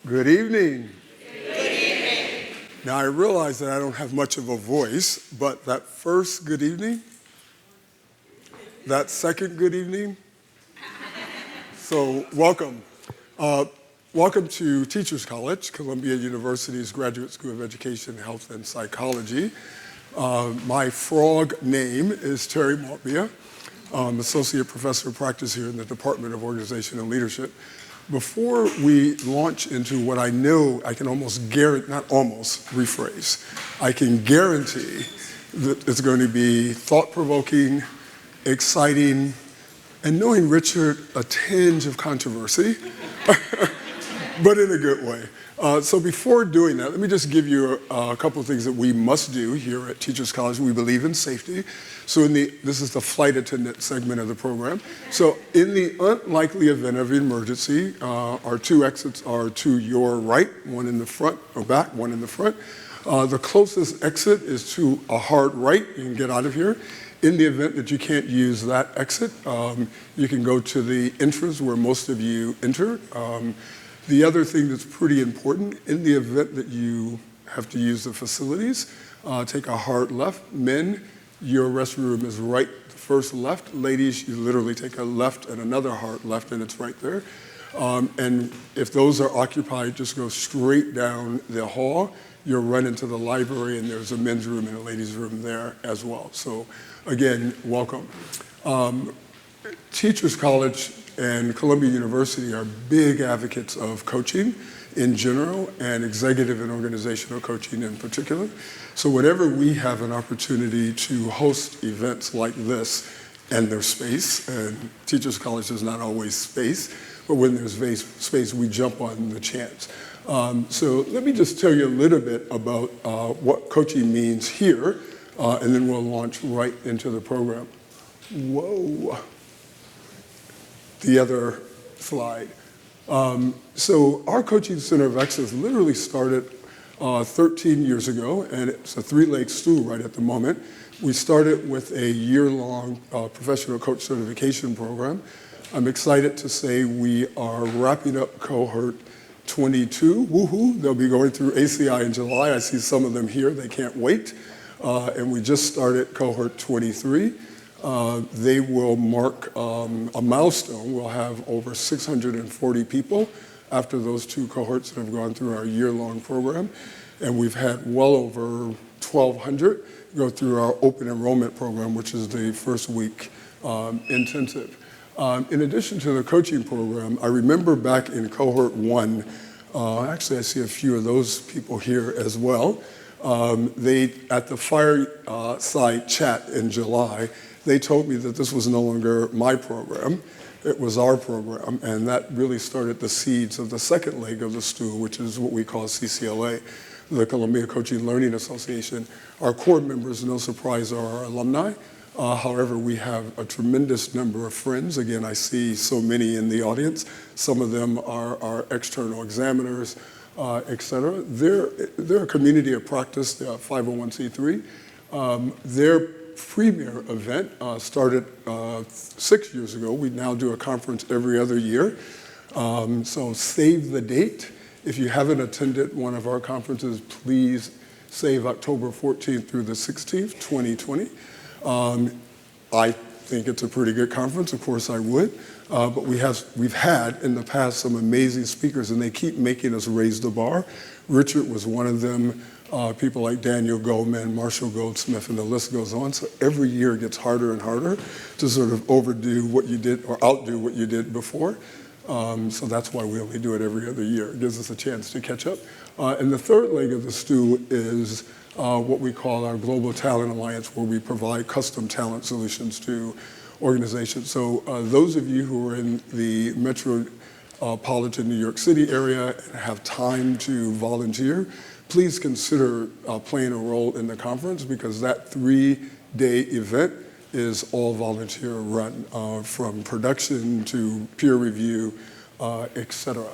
Good evening. Good evening. Now I realize that I don't have much of a voice, but that first good evening, that second good evening, so welcome. Welcome to Teachers College, Columbia University's Graduate School of Education, Health, and Psychology. My frog name is Terry Maltbia. I'm Associate Professor of Practice here in the Department of Organization and Leadership. Before we launch into what I know, I can almost guarantee, not almost, rephrase. I can guarantee that it's going to be thought-provoking, exciting, and knowing Richard, a tinge of controversy, but in a good way. So before doing that, let me just give you a couple of things that we must do here at Teachers College. We believe in safety. So this is the flight attendant segment of the program. So in the unlikely event of an emergency, our two exits are to your right, one in the front, or back, one in the front. The closest exit is to a hard right. You can get out of here. In the event that you can't use that exit, you can go to the entrance where most of you enter. The other thing that's pretty important, in the event that you have to use the facilities, take a hard left. Men, your restroom is right, first left. Ladies, you literally take a left and another hard left, and it's right there. And if those are occupied, just go straight down the hall. You'll run into the library, and there's a men's room and a ladies' room there as well. So again, welcome. Teachers College and Columbia University are big advocates of coaching in general and executive and organizational coaching in particular. So whenever we have an opportunity to host events like this, and there's space, and Teachers College is not always space, but when there's space, we jump on the chance. So let me just tell you a little bit about what coaching means here, and then we'll launch right into the program. Whoa. The other slide. So our Coaching Center of Excellence literally started 13 years ago, and it's a three-leg stool right at the moment. We started with a year-long professional coach certification program. I'm excited to say we are wrapping up cohort 22. Woohoo! They'll be going through ACI in July. I see some of them here. They can't wait. And we just started cohort 23. They will mark a milestone. We'll have over 640 people after those two cohorts that have gone through our year-long program. And we've had well over 1,200 go through our open enrollment program, which is the first week intensive. In addition to the coaching program, I remember back in cohort 1, actually I see a few of those people here as well. At the fireside chat in July, they told me that this was no longer my program, it was our program, and that really started the seeds of the second leg of the stool, which is what we call CCLA, the Columbia Coaching Learning Association. Our core members, no surprise, are our alumni. However, we have a tremendous number of friends. Again, I see so many in the audience. Some of them are our external examiners, et cetera. They're a community of practice, they're a 501c3. Their premier event started 6 years ago. We now do a conference every other year. So save the date. If you haven't attended one of our conferences, please save October 14th through the 16th, 2020. I think it's a pretty good conference, of course I would, but we've had in the past some amazing speakers, and they keep making us raise the bar. Richard was one of them, people like Daniel Goldman, Marshall Goldsmith, and the list goes on. So every year it gets harder and harder to sort of overdo what you did or outdo what you did before. So that's why we only do it every other year. It gives us a chance to catch up. And the third leg of the stool is what we call our Global Talent Alliance, where we provide custom talent solutions to organizations. So those of you who are in the metropolitan New York City area and have time to volunteer, please consider playing a role in the conference, because that 3-day event is all volunteer run, from production to peer review, et cetera.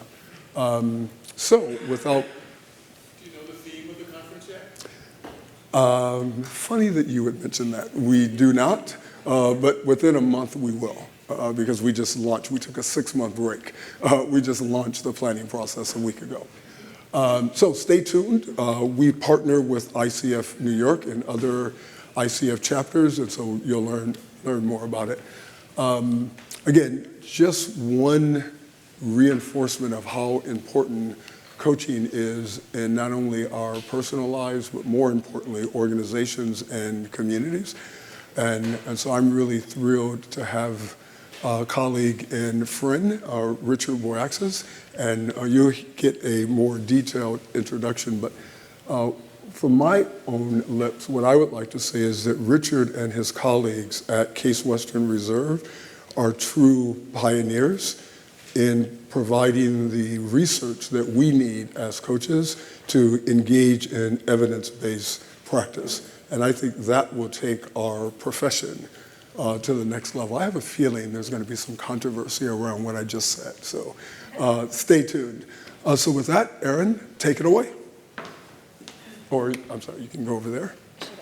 So without... Do you know the theme of the conference yet? Funny that you would mention that. We do not, but within a month we will. because we just launched. We took a 6-month break. We just launched the planning process a week ago. So stay tuned. We partner with ICF New York and other ICF chapters, and so you'll learn more about it. Again, just one reinforcement of how important coaching is in not only our personal lives, but more importantly, organizations and communities. And so I'm really thrilled to have a colleague and friend, Richard Boyatzis, and you'll get a more detailed introduction. But from my own lips, what I would like to say is that Richard and his colleagues at Case Western Reserve are true pioneers in providing the research that we need as coaches to engage in evidence-based practice. And I think that will take our profession to the next level. I have a feeling there's going to be some controversy around what I just said, so stay tuned. So with that, Aaron, take it away. Or, I'm sorry, you can go over there.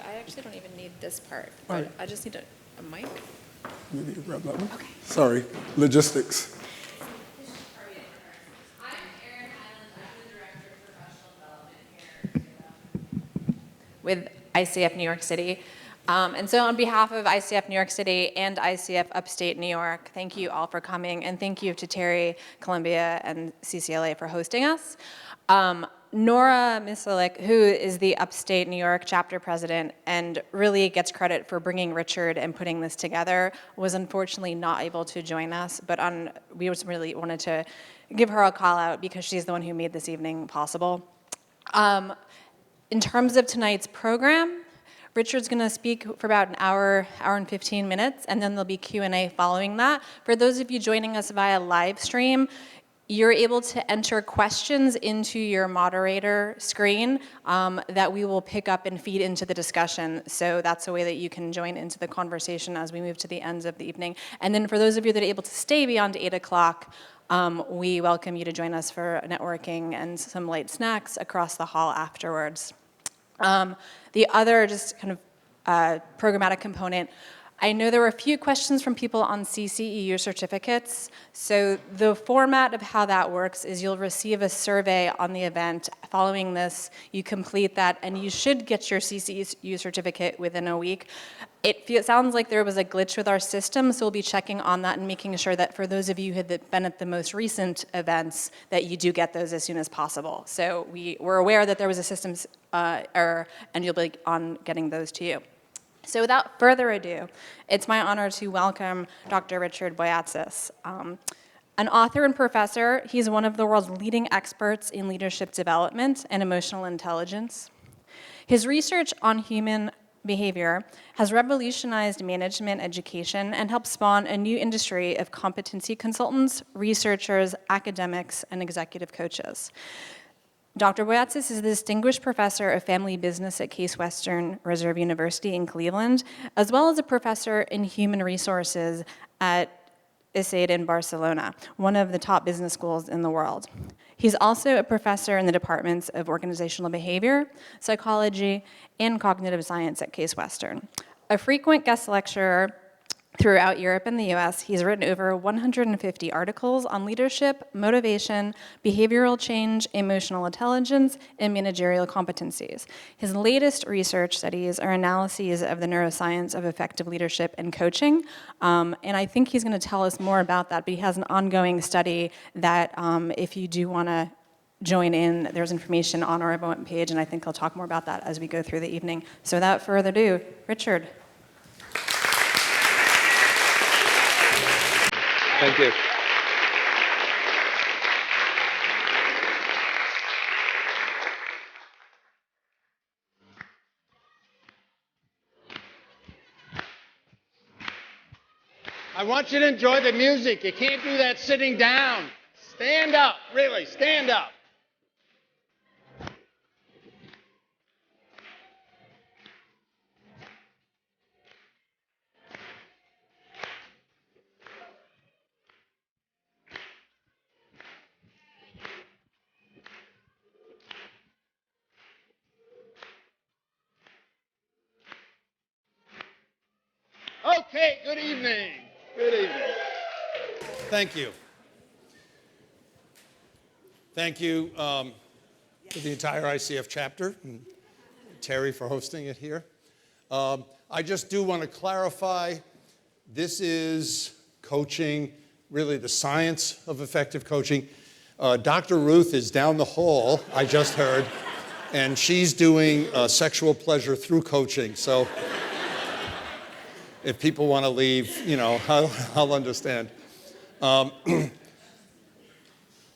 I actually don't even need this part, but right. I just need a mic. Maybe you grab that one. Okay. Sorry, logistics. With ICF New York City. And so on behalf of ICF New York City and ICF Upstate New York, thank you all for coming, and thank you to Terry, Columbia, and CCLA for hosting us. Nora Misalik, who is the Upstate New York chapter president and really gets credit for bringing Richard and putting this together, was unfortunately not able to join us, but we just really wanted to give her a call out because she's the one who made this evening possible. In terms of tonight's program, Richard's going to speak for about an hour and 15 minutes, and then there'll be Q&A following that. For those of you joining us via live stream, you're able to enter questions into your moderator screen that we will pick up and feed into the discussion. So that's a way that you can join into the conversation as we move to the ends of the evening. And then for those of you that are able to stay beyond 8 o'clock, we welcome you to join us for networking and some light snacks across the hall afterwards. The other just kind of programmatic component, I know there were a few questions from people on CCEU certificates. So the format of how that works is you'll receive a survey on the event. Following this, you complete that, and you should get your CCEU certificate within a week. It sounds like there was a glitch with our system, so we'll be checking on that and making sure that for those of you who had been at the most recent events, that you do get those as soon as possible. So we're aware that there was a systems error, and you'll be on getting those to you. So without further ado, it's my honor to welcome Dr. Richard Boyatzis. An author and professor, he's one of the world's leading experts in leadership development and emotional intelligence. His research on human behavior has revolutionized management education and helped spawn a new industry of competency consultants, researchers, academics, and executive coaches. Dr. Boyatzis is the Distinguished Professor of Family Business at Case Western Reserve University in Cleveland, as well as a professor in human resources at ICF in Barcelona, one of the top business schools in the world. He's also a professor in the departments of organizational behavior, psychology, and cognitive science at Case Western. A frequent guest lecturer throughout Europe and the US, he's written over 150 articles on leadership, motivation, behavioral change, emotional intelligence, and managerial competencies. His latest research studies are analyses of the neuroscience of effective leadership and coaching, and I think he's going to tell us more about that, but he has an ongoing study that if you do want to join in, there's information on our event page, and I think he'll talk more about that as we go through the evening. So without further ado, Richard. Thank you. I want you to enjoy the music. You can't do that sitting down. Stand up, really, stand up. Okay, good evening. Good evening. Thank you. Thank you to the entire ICF chapter, and Terry for hosting it here. I just do want to clarify, this is coaching, really the science of effective coaching. Dr. Ruth is down the hall, I just heard, and she's doing sexual pleasure through coaching. So if people want to leave, you know, I'll understand.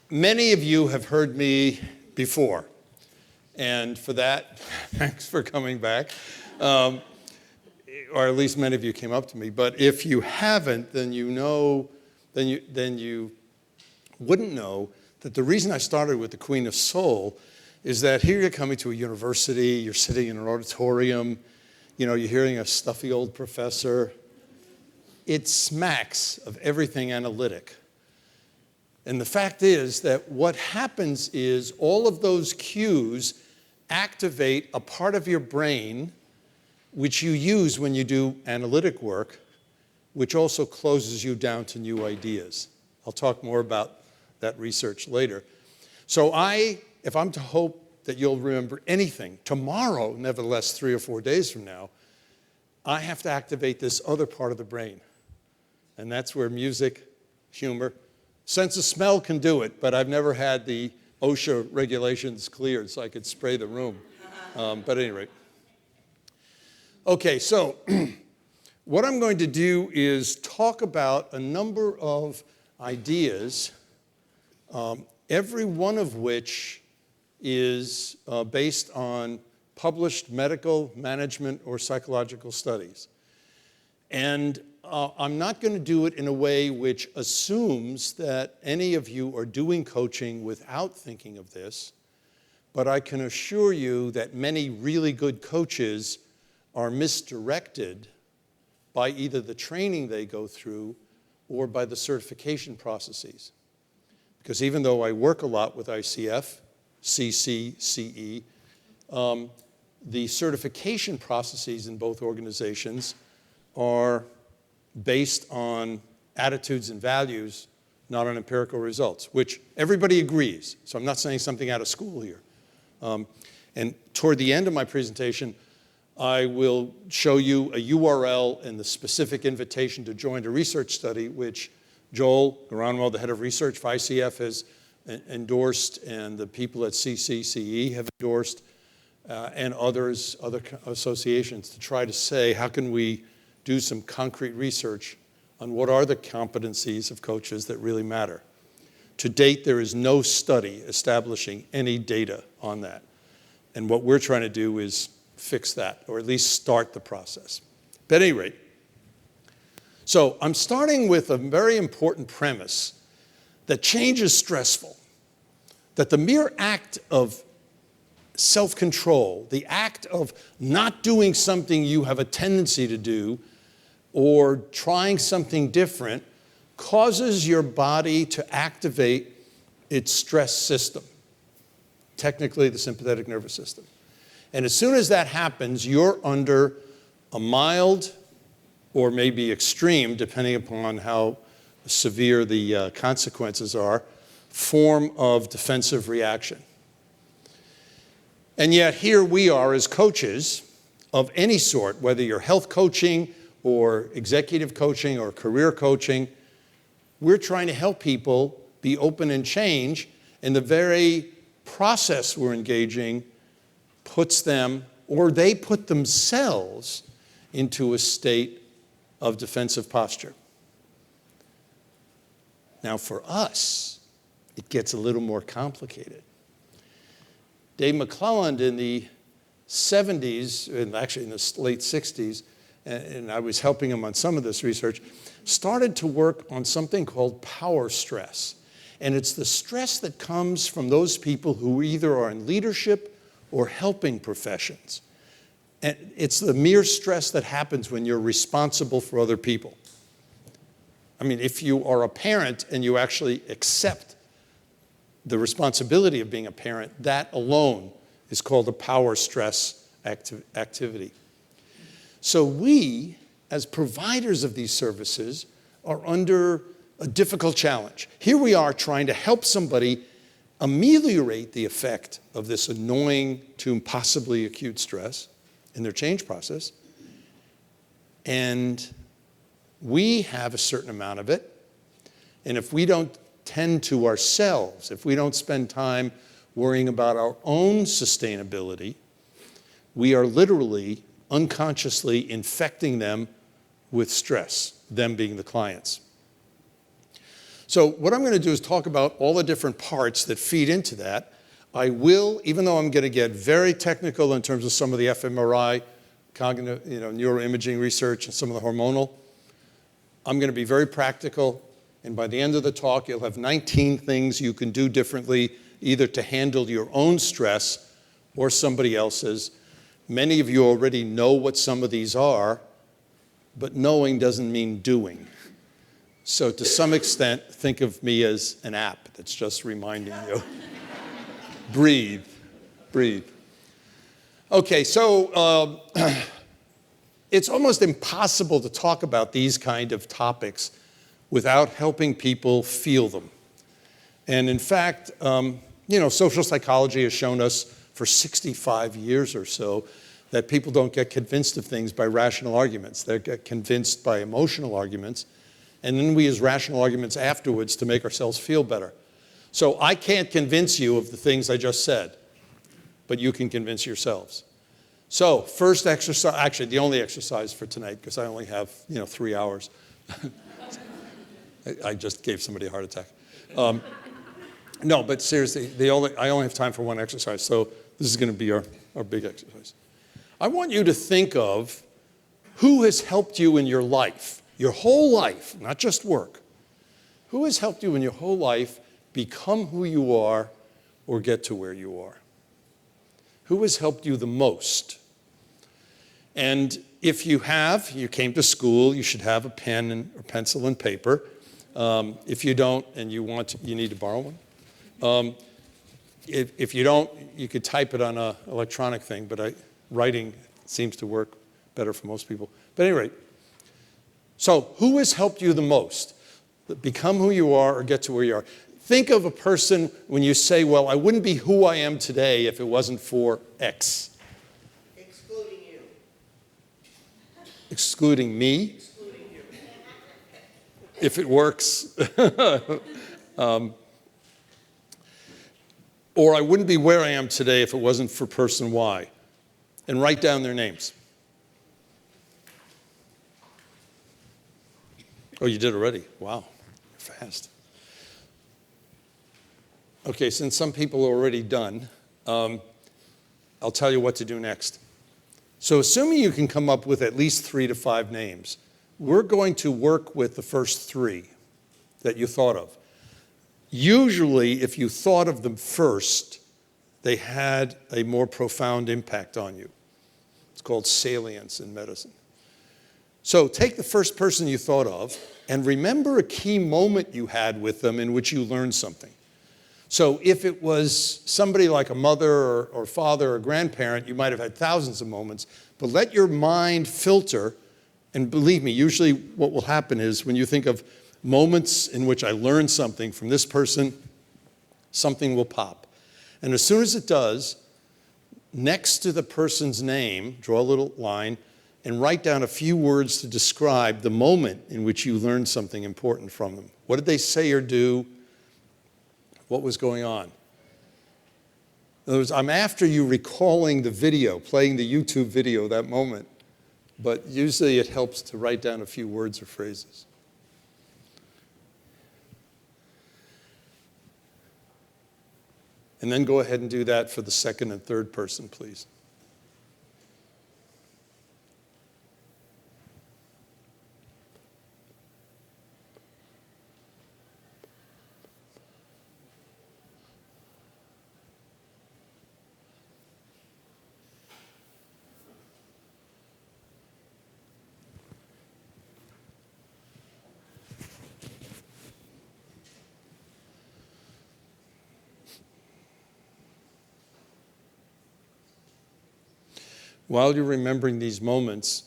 Many of you have heard me before, and for that, thanks for coming back. Or at least many of you came up to me. But if you haven't, then you know, then you wouldn't know that the reason I started with the Queen of Soul is that here you're coming to a university, you're sitting in an auditorium, you know, you're hearing a stuffy old professor. It smacks of everything analytic. And the fact is that what happens is all of those cues activate a part of your brain which you use when you do analytic work, which also closes you down to new ideas. I'll talk more about that research later. So if I'm to hope that you'll remember anything tomorrow, nevertheless 3 or 4 days from now, I have to activate this other part of the brain. And that's where music, humor, sense of smell can do it, but I've never had the OSHA regulations cleared so I could spray the room. But at any rate. Okay, so what I'm going to do is talk about a number of ideas, every one of which is based on published medical, management, or psychological studies. And I'm not going to do it in a way which assumes that any of you are doing coaching without thinking of this, but I can assure you that many really good coaches are misdirected by either the training they go through or by the certification processes. Because even though I work a lot with ICF, CC, CE, the certification processes in both organizations are based on attitudes and values, not on empirical results, which everybody agrees. So I'm not saying something out of school here. And toward the end of my presentation, I will show you a URL and the specific invitation to join a research study, which Joel Garanwell, the head of research for ICF, has endorsed, and the people at CCCE have endorsed, and other associations, to try to say, how can we do some concrete research on what are the competencies of coaches that really matter. To date, there is no study establishing any data on that. And what we're trying to do is fix that, or at least start the process. But at any rate, so I'm starting with a very important premise that change is stressful, that the mere act of self-control, the act of not doing something you have a tendency to do or trying something different causes your body to activate its stress system, technically the sympathetic nervous system. And as soon as that happens, you're under a mild or maybe extreme, depending upon how severe the consequences are, form of defensive reaction. And yet here we are as coaches of any sort, whether you're health coaching or executive coaching or career coaching, we're trying to help people be open and change, and the very process we're engaging puts them, or they put themselves, into a state of defensive posture. Now for us, it gets a little more complicated. Dave McClelland in the 70s, and actually in the late 60s, and I was helping him on some of this research, started to work on something called power stress. And it's the stress that comes from those people who either are in leadership or helping professions. And it's the mere stress that happens when you're responsible for other people. I mean, if you are a parent and you actually accept the responsibility of being a parent, that alone is called a power stress activity. So we, as providers of these services, are under a difficult challenge. Here we are trying to help somebody ameliorate the effect of this annoying to impossibly acute stress in their change process. And we have a certain amount of it. And if we don't tend to ourselves, if we don't spend time worrying about our own sustainability, we are literally unconsciously infecting them with stress, them being the clients. So what I'm going to do is talk about all the different parts that feed into that. I will, even though I'm going to get very technical in terms of some of the fMRI, cognitive, neuroimaging research and some of the hormonal, I'm going to be very practical. And by the end of the talk, you'll have 19 things you can do differently, either to handle your own stress or somebody else's. Many of you already know what some of these are, but knowing doesn't mean doing. So to some extent, think of me as an app that's just reminding you. Breathe, breathe. Okay, so it's almost impossible to talk about these kind of topics without helping people feel them. And in fact, social psychology has shown us for 65 years or so that people don't get convinced of things by rational arguments. They get convinced by emotional arguments. And then we use rational arguments afterwards to make ourselves feel better. So I can't convince you of the things I just said, but you can convince yourselves. So first exercise, actually the only exercise for tonight, because I only have 3 hours. I just gave somebody a heart attack. No, but seriously, I only have time for one exercise, so this is going to be our big exercise. I want you to think of who has helped you in your life, your whole life, not just work. Who has helped you in your whole life become who you are or get to where you are? Who has helped you the most? And if you came to school, you should have a pen or pencil and paper. If you don't and you need to borrow one. If you don't, you could type it on an electronic thing, but writing seems to work better for most people. But at any rate, so who has helped you the most? Become who you are or get to where you are. Think of a person when you say, well, I wouldn't be who I am today if it wasn't for X. Excluding you. Excluding me? Excluding you. If it works. Or I wouldn't be where I am today if it wasn't for person Y. And write down their names. Oh, you did already? Wow, fast. Okay, since some people are already done, I'll tell you what to do next. So assuming you can come up with at least 3 to 5 names, we're going to work with the first 3 that you thought of. Usually, if you thought of them first, they had a more profound impact on you. It's called salience in medicine. So take the first person you thought of and remember a key moment you had with them in which you learned something. So if it was somebody like a mother or father or grandparent, you might have had thousands of moments, but let your mind filter, and believe me, usually what will happen is when you think of moments in which I learned something from this person, something will pop. And as soon as it does, next to the person's name, draw a little line, and write down a few words to describe the moment in which you learned something important from them. What did they say or do? What was going on? In other words, I'm after you recalling the video, playing the YouTube video, that moment. But usually it helps to write down a few words or phrases. And then go ahead and do that for the second and third person, please. While you're remembering these moments,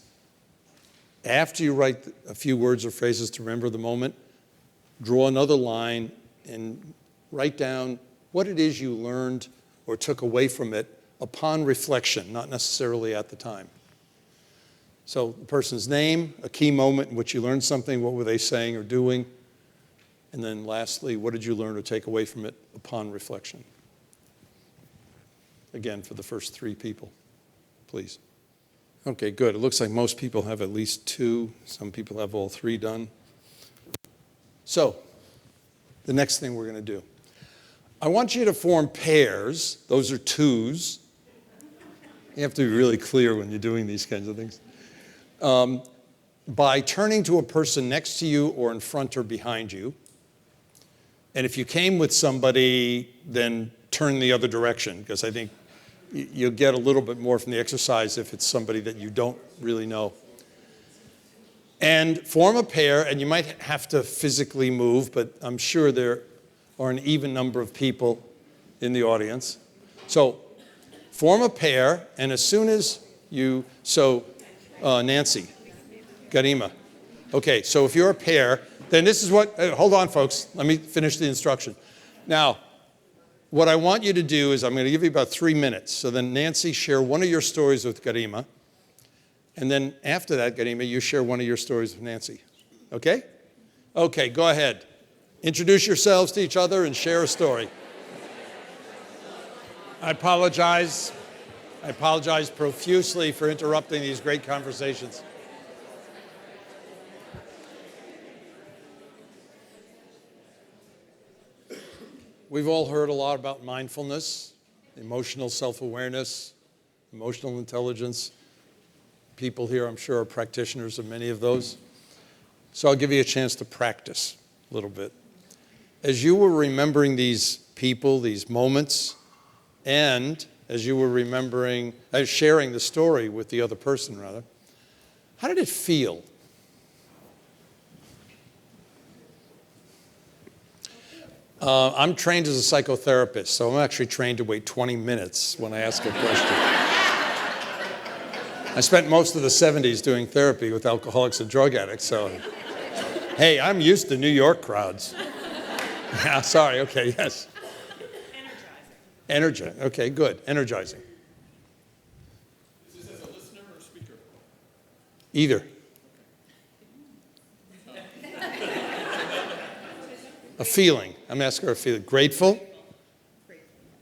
after you write a few words or phrases to remember the moment, draw another line and write down what it is you learned or took away from it upon reflection, not necessarily at the time. So the person's name, a key moment in which you learned something, what were they saying or doing? And then lastly, what did you learn or take away from it upon reflection? Again, for the first 3 people, please. Okay, good. It looks like most people have at least 2. Some people have all 3 done. So, the next thing we're going to do. I want you to form pairs. Those are 2s. You have to be really clear when you're doing these kinds of things. By turning to a person next to you or in front or behind you. And if you came with somebody, then turn the other direction, because I think you'll get a little bit more from the exercise if it's somebody that you don't really know. And form a pair, and you might have to physically move, but I'm sure there are an even number of people in the audience. So form a pair, and as soon as you, Nancy, Garima. Okay, so if you're a pair, then this is what, hold on folks, let me finish the instruction. Now, what I want you to do is I'm going to give you about 3 minutes. So then Nancy, share one of your stories with Garima. And then after that, Garima, you share one of your stories with Nancy. Okay? Okay, go ahead. Introduce yourselves to each other and share a story. I apologize profusely for interrupting these great conversations. We've all heard a lot about mindfulness, emotional self-awareness, emotional intelligence. People here, I'm sure, are practitioners of many of those. So I'll give you a chance to practice a little bit. As you were remembering these people, these moments, and as you were sharing the story with the other person, rather, how did it feel? I'm trained as a psychotherapist, so I'm actually trained to wait 20 minutes when I ask a question. I spent most of the 70s doing therapy with alcoholics and drug addicts, so hey, I'm used to New York crowds. Yeah, sorry, okay, yes. Energizing, okay, good, energizing. Is this as a listener or a speaker? Either. A feeling. I'm asking her a feeling. Grateful.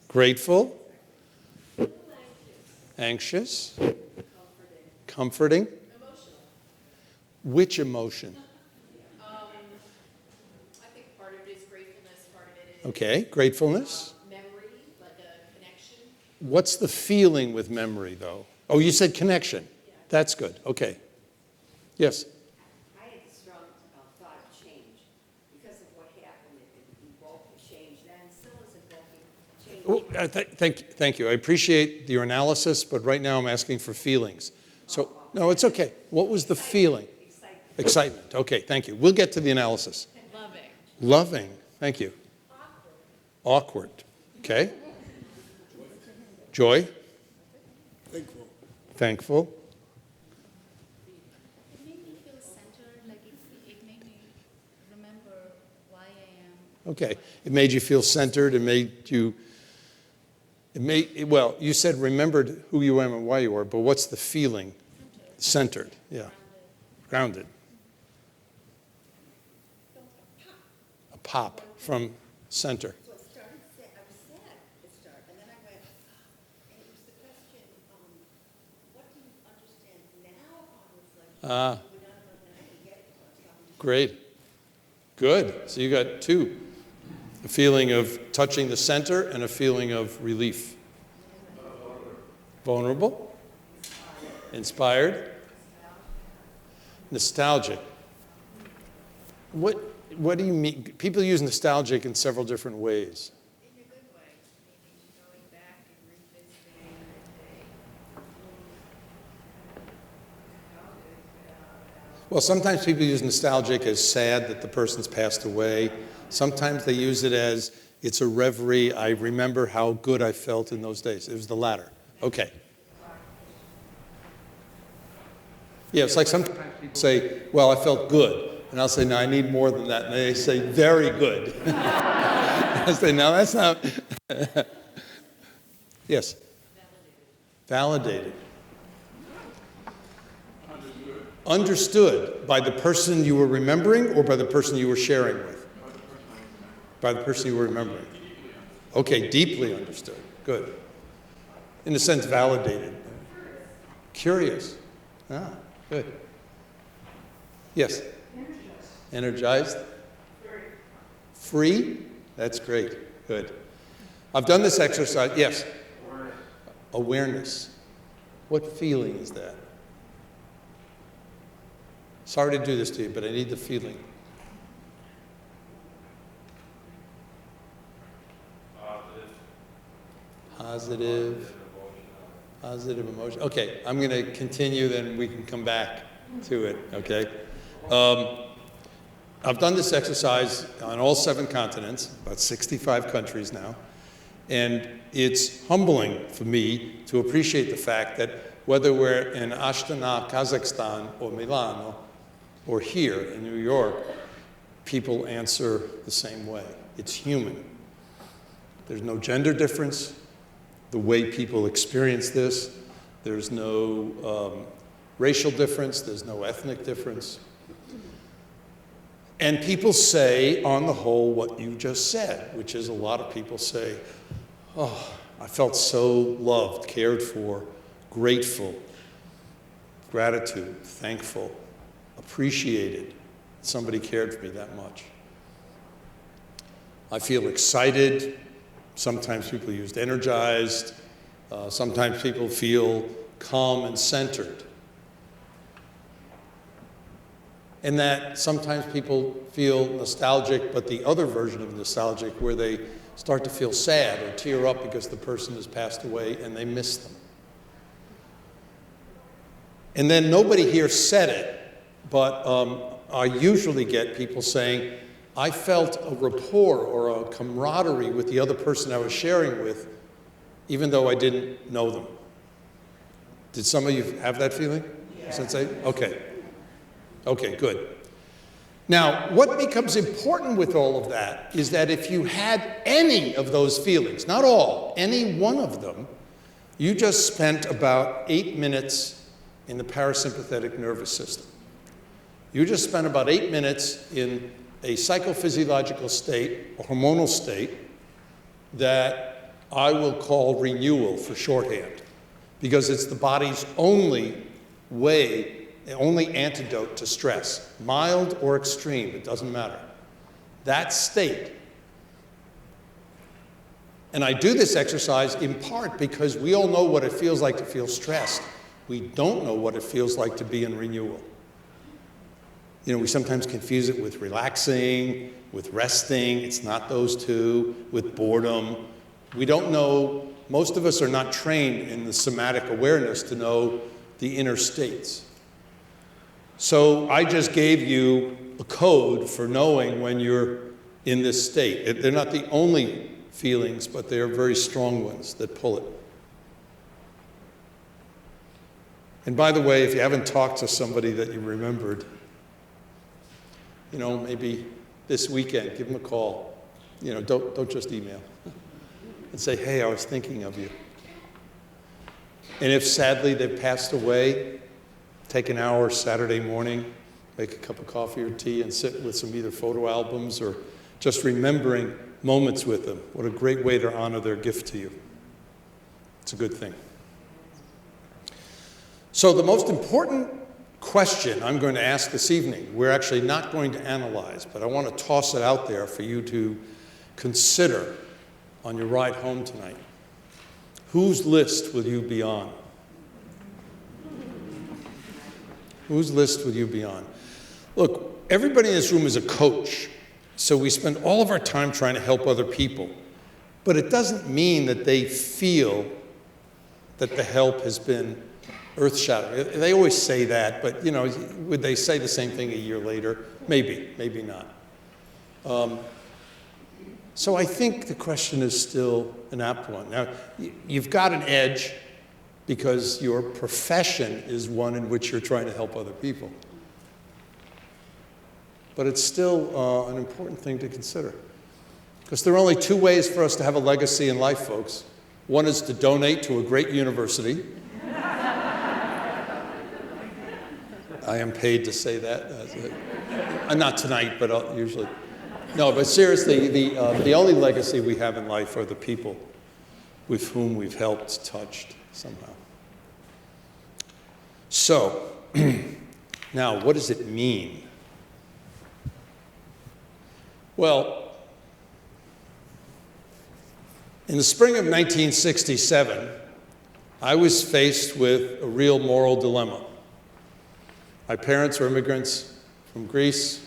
Grateful. Anxious. Comforting. Which emotion? I think part of it is gratefulness, part of it is Okay, gratefulness. memory, like a connection. What's the feeling with memory, though? Oh, you said connection. That's good. Okay. Yes. I had a strong thought of change. Because of what happened, it evoked change. Then still is evoking change. Oh, thank you. I appreciate your analysis, but right now I'm asking for feelings. So, no, it's okay. What was the feeling? Excitement. Okay, thank you. We'll get to the analysis. Loving. Loving. Thank you. Awkward. Okay. Joy. Thankful. Thankful. It made me feel centered, like it made me remember why I am. Okay. It made you feel centered. Well, you said remembered who you are and why you are, but what's the feeling? Centered. Yeah. Grounded. A pop from center. So it started, I was sad to start, and then I went, and it was the question, what do you understand now on reflection? You would not have known I could get it. Great. Good. So you got 2. A feeling of touching the center and a feeling of relief. Vulnerable. Inspired. Nostalgic. What do you mean? People use nostalgic in several different ways. In a good way, maybe going back and revisiting Well, sometimes people use nostalgic as sad that the person's passed away. Sometimes they use it as it's a reverie. I remember how good I felt in those days. It was the latter. Okay. Yeah, it's like sometimes people say, well, I felt good. And I'll say, no, I need more than that. And they say, very good. I say, no, that's not. Yes? Validated. Understood by the person you were remembering or by the person you were sharing with? By the person you were remembering. Okay, deeply understood. Good. In a sense, validated. Curious. Ah, good. Yes? Energized. Free? That's great. Good. I've done this exercise. Yes? Awareness. What feeling is that? Sorry to do this to you, but I need the feeling. Positive. Positive emotion. Okay, I'm going to continue, then we can come back to it, okay? I've done this exercise on all 7 continents, about 65 countries now, and it's humbling for me to appreciate the fact that whether we're in Astana, Kazakhstan, or Milano, or here in New York, people answer the same way. It's human. There's no gender difference. The way people experience this, there's no racial difference, there's no ethnic difference. And people say, on the whole, what you just said, which is a lot of people say, oh, I felt so loved, cared for, grateful, gratitude, thankful, appreciated. Somebody cared for me that much. I feel excited. Sometimes people used energized. Sometimes people feel calm and centered. And that sometimes people feel nostalgic, but the other version of nostalgic where they start to feel sad or tear up because the person has passed away and they miss them. And then nobody here said it, but I usually get people saying, I felt a rapport or a camaraderie with the other person I was sharing with, even though I didn't know them. Did some of you have that feeling? Yeah. Sensei? Okay. Okay, good. Now, what becomes important with all of that is that if you had any of those feelings, not all, any one of them, you just spent about 8 minutes in the parasympathetic nervous system. You just spent about 8 minutes in a psychophysiological state, a hormonal state, that I will call renewal for shorthand, because it's the body's only way, the only antidote to stress, mild or extreme, it doesn't matter. That state. And I do this exercise in part because we all know what it feels like to feel stressed. We don't know what it feels like to be in renewal. You know, we sometimes confuse it with relaxing, with resting. It's not those two, with boredom. We don't know, most of us are not trained in the somatic awareness to know the inner states. So I just gave you a code for knowing when you're in this state. They're not the only feelings, but they're very strong ones that pull it. And by the way, if you haven't talked to somebody that you remembered, you know, maybe this weekend, give them a call. You know, don't just email. And say, hey, I was thinking of you. And if sadly they've passed away, take an hour Saturday morning, make a cup of coffee or tea and sit with some either photo albums or just remembering moments with them. What a great way to honor their gift to you. It's a good thing. So the most important question I'm going to ask this evening, we're actually not going to analyze, but I want to toss it out there for you to consider on your ride home tonight. Whose list will you be on? Whose list will you be on? Look, everybody in this room is a coach, so we spend all of our time trying to help other people, but it doesn't mean that they feel that the help has been earth-shattering. They always say that, but you know, would they say the same thing a year later? Maybe, maybe not. So I think the question is still an apt one. Now, you've got an edge because your profession is one in which you're trying to help other people. but it's still an important thing to consider. Because there are only two ways for us to have a legacy in life, folks. One is to donate to a great university. I am paid to say that. Not tonight, but usually. No, but seriously, the only legacy we have in life are the people with whom we've helped, touched somehow. So, now, what does it mean? Well, in the spring of 1967, I was faced with a real moral dilemma. My parents were immigrants from Greece.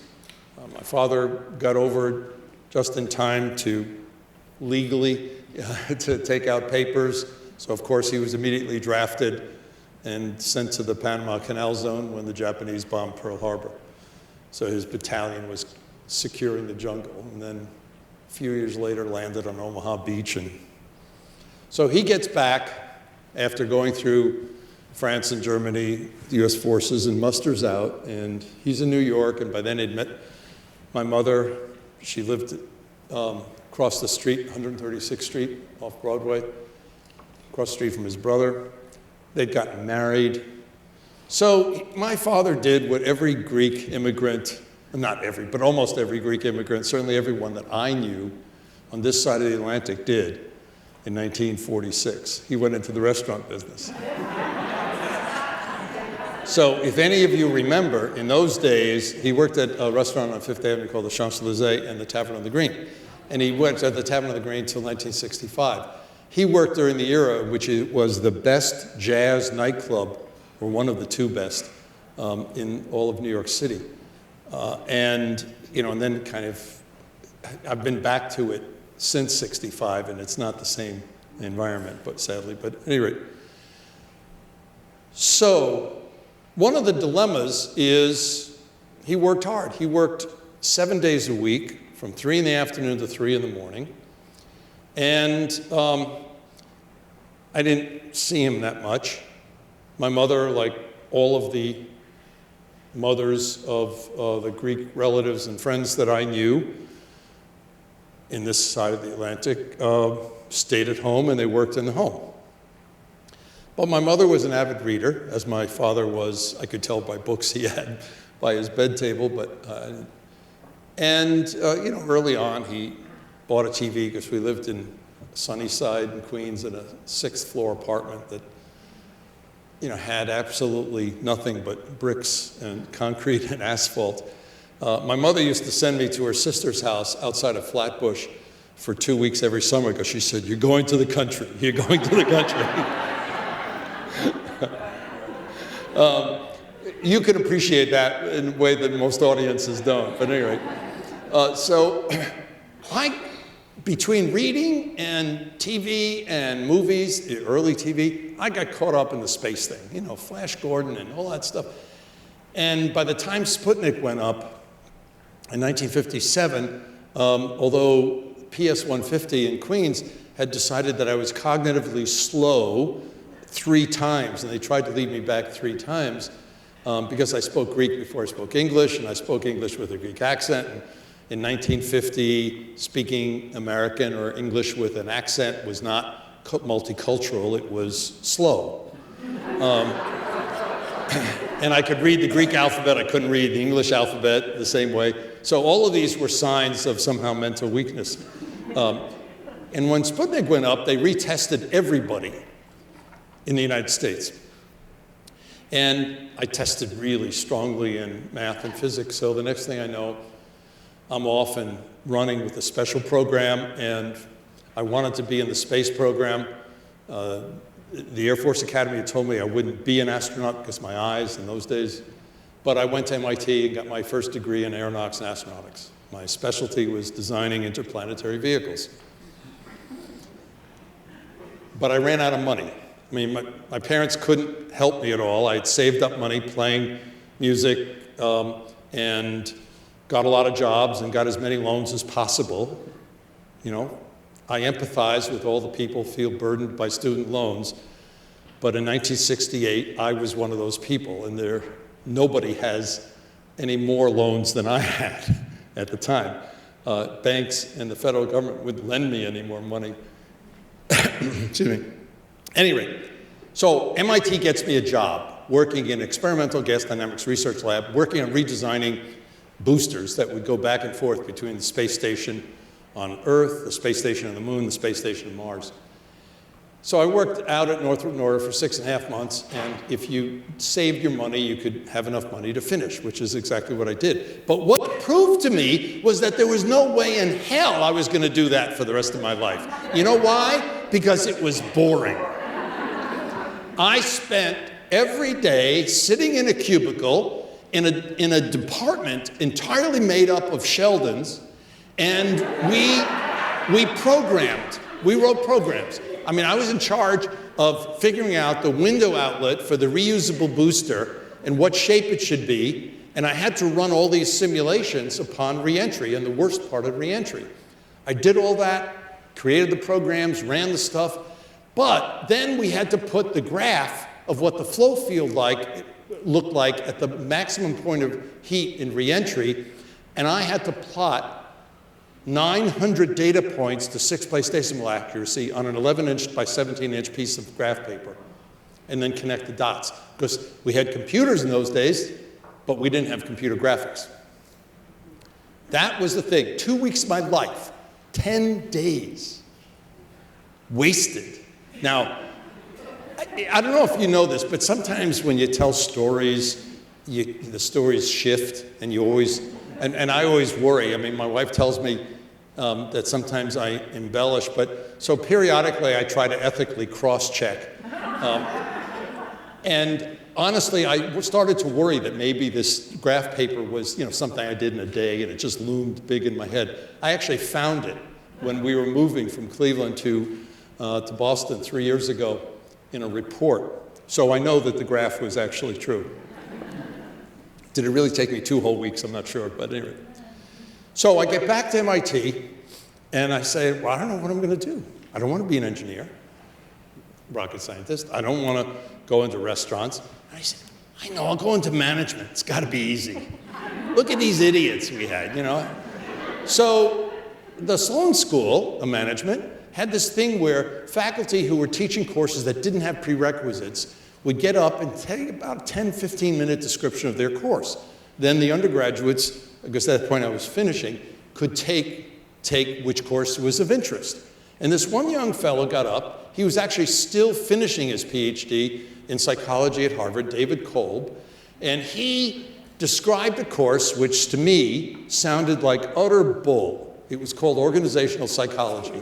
My father got over just in time to legally to take out papers. So, of course, he was immediately drafted and sent to the Panama Canal Zone when the Japanese bombed Pearl Harbor. So his battalion was securing the jungle, and then a few years later landed on Omaha Beach. And so he gets back after going through France and Germany, the U.S. forces, and musters out, and he's in New York, and by then he'd met my mother. She lived across the street, 136th Street off Broadway, across the street from his brother. They'd gotten married. So my father did what every Greek immigrant, not every, but almost every Greek immigrant, certainly everyone that I knew on this side of the Atlantic did in 1946. He went into the restaurant business. So if any of you remember, in those days, he worked at a restaurant on Fifth Avenue called the Champs-Élysées and the Tavern on the Green. And he worked at the Tavern on the Green until 1965. He worked during the era which was the best jazz nightclub, or one of the two best, in all of New York City. And then kind of, I've been back to it since 65, and it's not the same environment, but sadly, but at any rate. So, one of the dilemmas is he worked hard. He worked 7 days a week, from 3 in the afternoon to 3 in the morning. And I didn't see him that much. My mother, like all of the mothers of the Greek relatives and friends that I knew in this side of the Atlantic, stayed at home and they worked in the home. But my mother was an avid reader, as my father was. I could tell by books he had by his bed table. Early on he bought a TV because we lived in Sunnyside in Queens in a 6th floor apartment that had absolutely nothing but bricks and concrete and asphalt. My mother used to send me to her sister's house outside of Flatbush for 2 weeks every summer because she said, "You're going to the country. You're going to the country." You can appreciate that in a way that most audiences don't. But anyway, between reading and TV and movies, early TV, I got caught up in the space thing, Flash Gordon and all that stuff. And by the time Sputnik went up in 1957, although PS-150 in Queens had decided that I was cognitively slow 3 times, and they tried to lead me back 3 times because I spoke Greek before I spoke English, and I spoke English with a Greek accent. And in 1950, speaking American or English with an accent was not multicultural, it was slow. And I could read the Greek alphabet, I couldn't read the English alphabet the same way. So all of these were signs of somehow mental weakness. And when Sputnik went up, they retested everybody in the United States. And I tested really strongly in math and physics, so the next thing I know, I'm off and running with a special program, and I wanted to be in the space program. The Air Force Academy had told me I wouldn't be an astronaut because of my eyes in those days, but I went to MIT and got my first degree in aeronautics and astronautics. My specialty was designing interplanetary vehicles. But I ran out of money. I mean, my parents couldn't help me at all. I had saved up money playing music and got a lot of jobs and got as many loans as possible. I empathize with all the people who feel burdened by student loans. But in 1968, I was one of those people, and nobody has any more loans than I had at the time. Banks and the federal government wouldn't lend me any more money. Excuse me. Anyway, so MIT gets me a job working in experimental gas dynamics research lab, working on redesigning boosters that would go back and forth between the space station on Earth, the space station on the moon, the space station on Mars. So I worked out at Northrop Norah for 6.5 months, and if you saved your money, you could have enough money to finish, which is exactly what I did. But what proved to me was that there was no way in hell I was going to do that for the rest of my life. You know why? Because it was boring. I spent every day sitting in a cubicle in a department entirely made up of Sheldons, and we programmed. We wrote programs. I mean, I was in charge of figuring out the window outlet for the reusable booster and what shape it should be, and I had to run all these simulations upon reentry and the worst part of reentry. I did all that, created the programs, ran the stuff, but then we had to put the graph of what the flow field looked like at the maximum point of heat in reentry, and I had to plot 900 data points to 6-place decimal accuracy on an 11-inch by 17-inch piece of graph paper, and then connect the dots. Because we had computers in those days, but we didn't have computer graphics. That was the thing. 2 weeks of my life, 10 days, wasted. Now, I don't know if you know this, but sometimes when you tell stories, the stories shift, and you always, and I always worry. I mean, my wife tells me that sometimes I embellish, but so periodically I try to ethically cross-check. And honestly, I started to worry that maybe this graph paper was, something I did in a day, and it just loomed big in my head. I actually found it when we were moving from Cleveland to Boston 3 years ago in a report. So I know that the graph was actually true. Did it really take me 2 whole weeks? I'm not sure, but anyway. So I get back to MIT, and I say, well, I don't know what I'm going to do. I don't want to be an engineer, rocket scientist. I don't want to go into restaurants. And I said, I know, I'll go into management. It's got to be easy. Look at these idiots we had, So the Sloan School of Management had this thing where faculty who were teaching courses that didn't have prerequisites would get up and take about a 10, 15-minute description of their course. Then the undergraduates, because at that point I was finishing, could take which course was of interest. And this one young fellow got up. He was actually still finishing his PhD in psychology at Harvard, David Kolb, and he described a course which to me sounded like utter bull. It was called organizational psychology.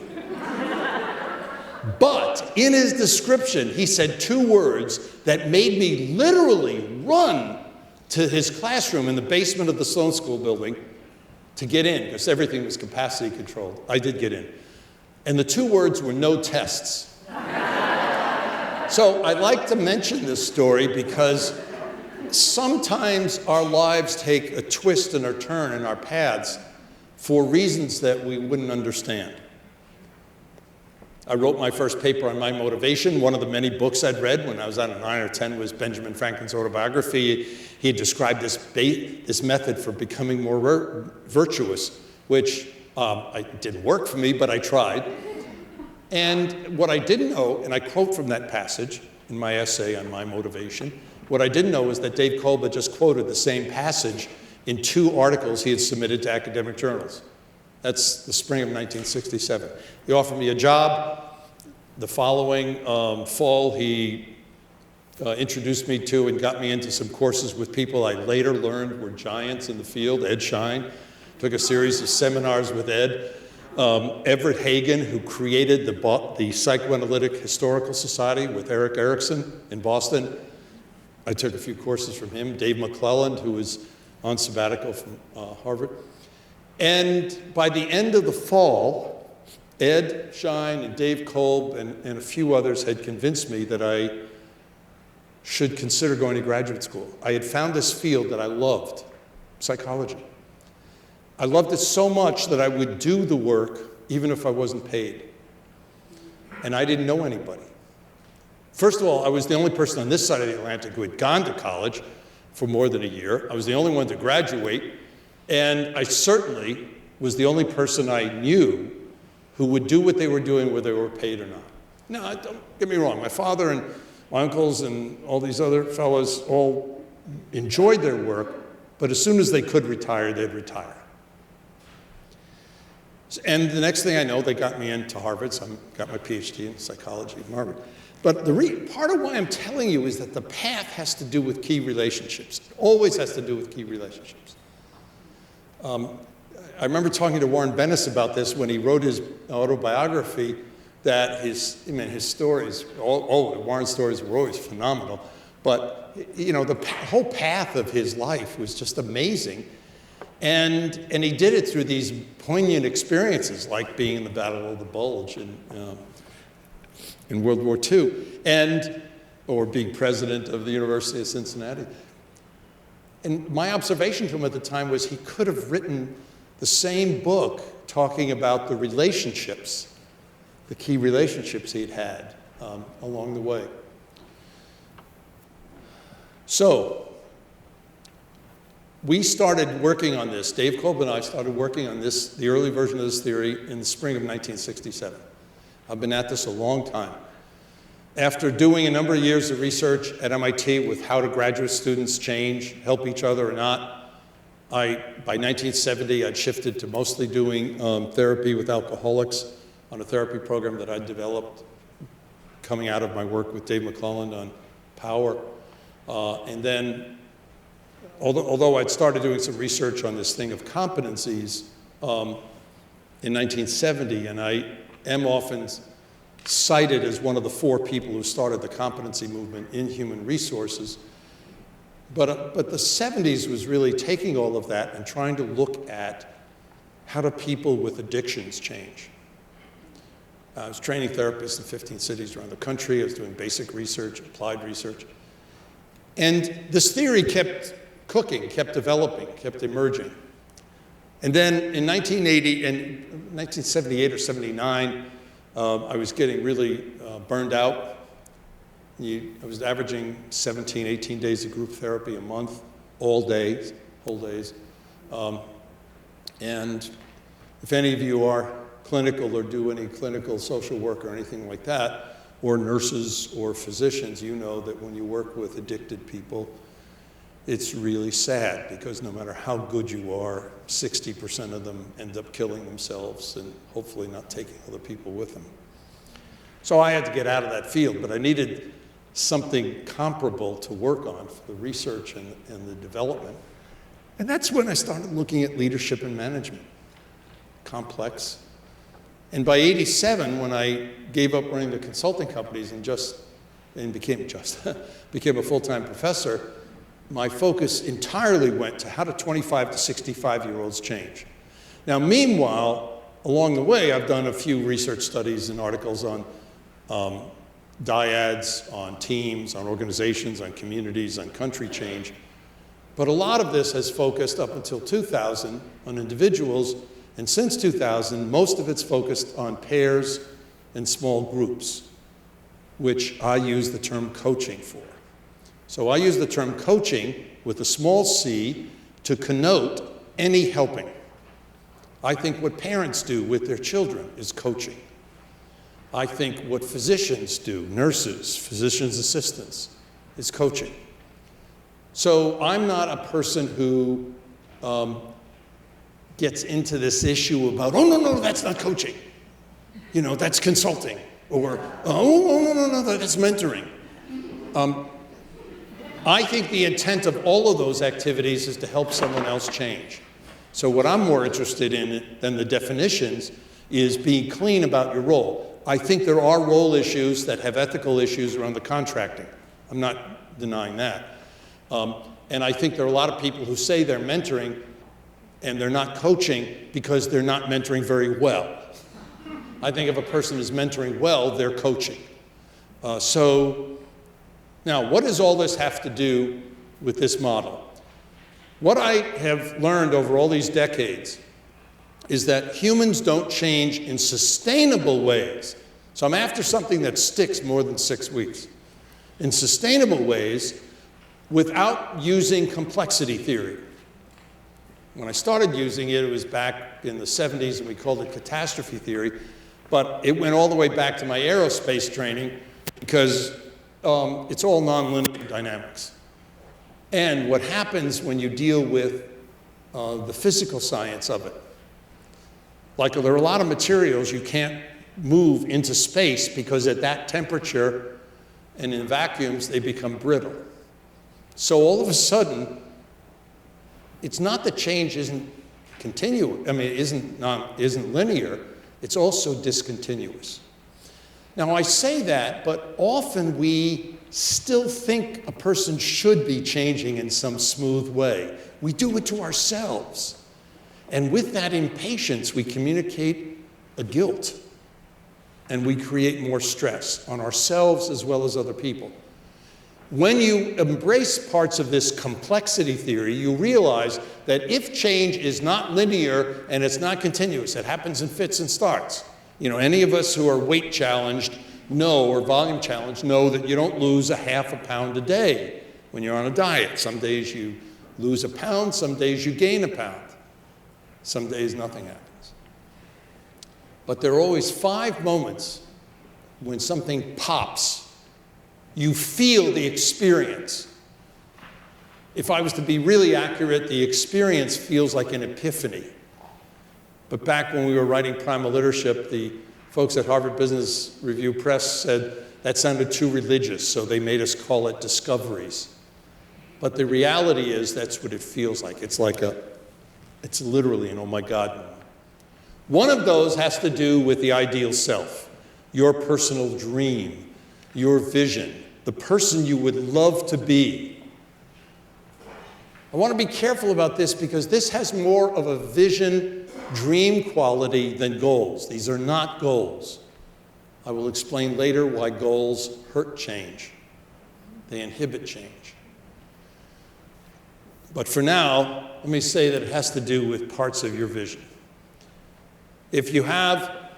But in his description, he said 2 words that made me literally run to his classroom in the basement of the Sloan School building to get in, because everything was capacity controlled. I did get in. And the 2 words were no tests. So I'd like to mention this story because sometimes our lives take a twist and a turn in our paths for reasons that we wouldn't understand. I wrote my first paper on my motivation. One of the many books I'd read when I was, 9 or 10 was Benjamin Franklin's autobiography. He had described this method for becoming more virtuous, which it didn't work for me, but I tried. And what I didn't know, and I quote from that passage in my essay on my motivation, what I didn't know was that Dave Kolb had just quoted the same passage in 2 articles he had submitted to academic journals. That's the spring of 1967. He offered me a job. The following fall, he introduced me to and got me into some courses with people I later learned were giants in the field. Ed Schein. Took a series of seminars with Ed. Everett Hagen, who created the Psychoanalytic Historical Society with Erik Erikson in Boston. I took a few courses from him. Dave McClelland, who was on sabbatical from Harvard. And by the end of the fall, Ed Schein and Dave Kolb and a few others had convinced me that I should consider going to graduate school. I had found this field that I loved, psychology. I loved it so much that I would do the work even if I wasn't paid. And I didn't know anybody. First of all, I was the only person on this side of the Atlantic who had gone to college. for more than a year. I was the only one to graduate, and I certainly was the only person I knew who would do what they were doing whether they were paid or not. Now, don't get me wrong, my father and my uncles and all these other fellows all enjoyed their work, but as soon as they could retire, they'd retire. And the next thing I know, they got me into Harvard, so I got my PhD in psychology at Harvard. But part of why I'm telling you is that the path has to do with key relationships. It always has to do with key relationships. I remember talking to Warren Bennis about this when he wrote his autobiography, that his stories, Warren's stories were always phenomenal, but the whole path of his life was just amazing. And he did it through these poignant experiences, like being in the Battle of the Bulge in World War II, or being president of the University of Cincinnati. And my observation to him at the time was he could have written the same book talking about the relationships, the key relationships he'd had along the way. So, we started working on this, Dave Kolb and I started working on this, the early version of this theory, in the spring of 1967. I've been at this a long time. After doing a number of years of research at MIT with how do graduate students change, help each other or not, by 1970 I'd shifted to mostly doing therapy with alcoholics on a therapy program that I developed coming out of my work with Dave McClelland on power. And then, although I'd started doing some research on this thing of competencies in 1970, and I am often cited as one of the 4 people who started the competency movement in human resources, but the 70s was really taking all of that and trying to look at how do people with addictions change. I was training therapists in 15 cities around the country. I was doing basic research, applied research. And this theory kept cooking, kept developing, kept emerging. And then in 1978 or 79, I was getting really burned out. I was averaging 17, 18 days of group therapy a month, all days, whole days. And if any of you are clinical or do any clinical social work or anything like that, or nurses or physicians, you know that when you work with addicted people, it's really sad because no matter how good you are, 60% of them end up killing themselves and hopefully not taking other people with them. So I had to get out of that field, but I needed something comparable to work on for the research and the development. And that's when I started looking at leadership and management. Complex. And by 87, when I gave up running the consulting companies and became a full-time professor, my focus entirely went to how do 25 to 65-year-olds change. Now, meanwhile, along the way, I've done a few research studies and articles on dyads, on teams, on organizations, on communities, on country change. But a lot of this has focused up until 2000 on individuals, and since 2000, most of it's focused on pairs and small groups, which I use the term coaching for. So I use the term coaching with a small c to connote any helping. I think what parents do with their children is coaching. I think what physicians do, nurses, physicians' assistants, is coaching. So I'm not a person who gets into this issue about, oh, no, that's not coaching. That's consulting. Or, oh, no, that's mentoring. I think the intent of all of those activities is to help someone else change. So what I'm more interested in than the definitions is being clean about your role. I think there are role issues that have ethical issues around the contracting. I'm not denying that. And I think there are a lot of people who say they're mentoring and they're not coaching because they're not mentoring very well. I think if a person is mentoring well, they're coaching. So now, what does all this have to do with this model? What I have learned over all these decades is that humans don't change in sustainable ways. So I'm after something that sticks more than 6 weeks. In sustainable ways, without using complexity theory. When I started using it, it was back in the 70s, and we called it catastrophe theory, but it went all the way back to my aerospace training because it's all nonlinear dynamics. And what happens when you deal with the physical science of it. Like there are a lot of materials you can't move into space because at that temperature and in vacuums, they become brittle. So all of a sudden, it's not that change isn't continuous, I mean, isn't linear, it's also discontinuous. Now I say that, but often we still think a person should be changing in some smooth way. We do it to ourselves. And with that impatience, we communicate a guilt. And we create more stress on ourselves as well as other people. When you embrace parts of this complexity theory, you realize that if change is not linear and it's not continuous, it happens in fits and starts. You know, any of us who are weight challenged know, or volume challenged, know that you don't lose a half a pound a day when you're on a diet. Some days you lose a pound, some days you gain a pound. Some days nothing happens. But there are always 5 moments when something pops. You feel the experience. If I was to be really accurate, the experience feels like an epiphany. But back when we were writing Primal Leadership, the folks at Harvard Business Review Press said that sounded too religious, so they made us call it discoveries. But the reality is that's what it feels like. It's literally an oh my God moment. One of those has to do with the ideal self, your personal dream, your vision, the person you would love to be. I want to be careful about this because this has more of a vision, dream quality than goals. These are not goals. I will explain later why goals hurt change. They inhibit change. But for now, let me say that it has to do with parts of your vision. If you have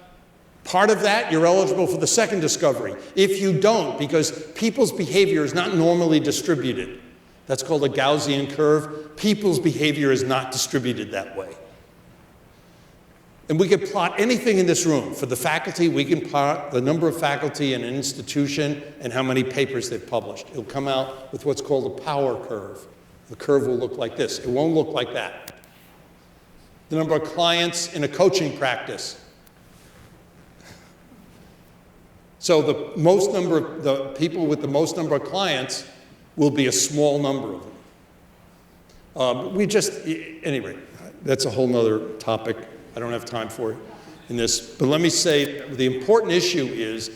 part of that, you're eligible for the second discovery. If you don't, because people's behavior is not normally distributed, that's called a Gaussian curve. People's behavior is not distributed that way. And we could plot anything in this room. For the faculty, we can plot the number of faculty in an institution and how many papers they've published. It'll come out with what's called a power curve. The curve will look like this. It won't look like that. The number of clients in a coaching practice. So the people with the most number of clients will be a small number of them. Anyway, that's a whole nother topic. I don't have time for it in this. But let me say the important issue is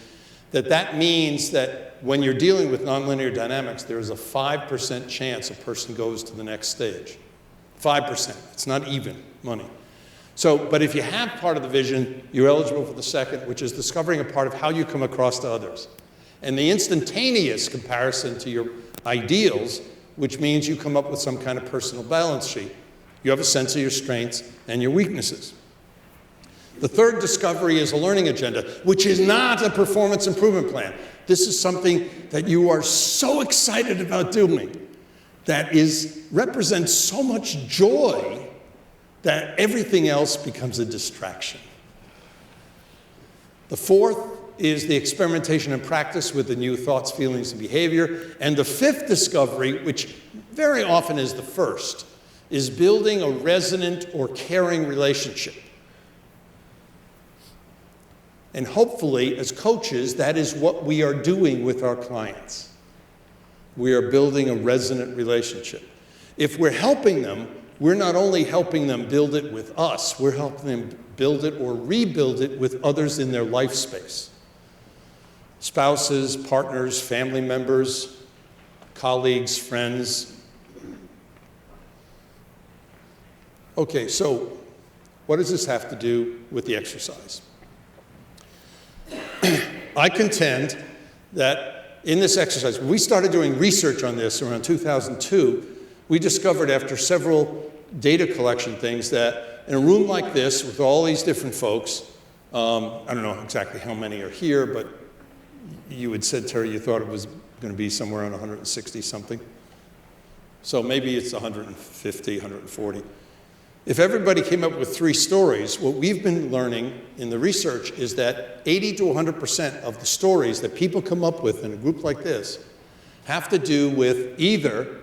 that means that when you're dealing with nonlinear dynamics, there is a 5% chance a person goes to the next stage. 5%. It's not even money. So, but if you have part of the vision, you're eligible for the second, which is discovering a part of how you come across to others. And the instantaneous comparison to your ideals, which means you come up with some kind of personal balance sheet. You have a sense of your strengths and your weaknesses. The third discovery is a learning agenda, which is not a performance improvement plan. This is something that you are so excited about doing that represents so much joy that everything else becomes a distraction. The fourth is the experimentation and practice with the new thoughts, feelings, and behavior. And the fifth discovery, which very often is the first, is building a resonant or caring relationship. And hopefully, as coaches, that is what we are doing with our clients. We are building a resonant relationship. If we're helping them, we're not only helping them build it with us, we're helping them build it or rebuild it with others in their life space. Spouses, partners, family members, colleagues, friends. Okay, so what does this have to do with the exercise? I contend that in this exercise, when we started doing research on this around 2002, we discovered after several data collection things that in a room like this with all these different folks, I don't know exactly how many are here, but you had said, Terry, you thought it was going to be somewhere around 160 something. So maybe it's 150, 140. If everybody came up with 3 stories, what we've been learning in the research is that 80 to 100% of the stories that people come up with in a group like this have to do with either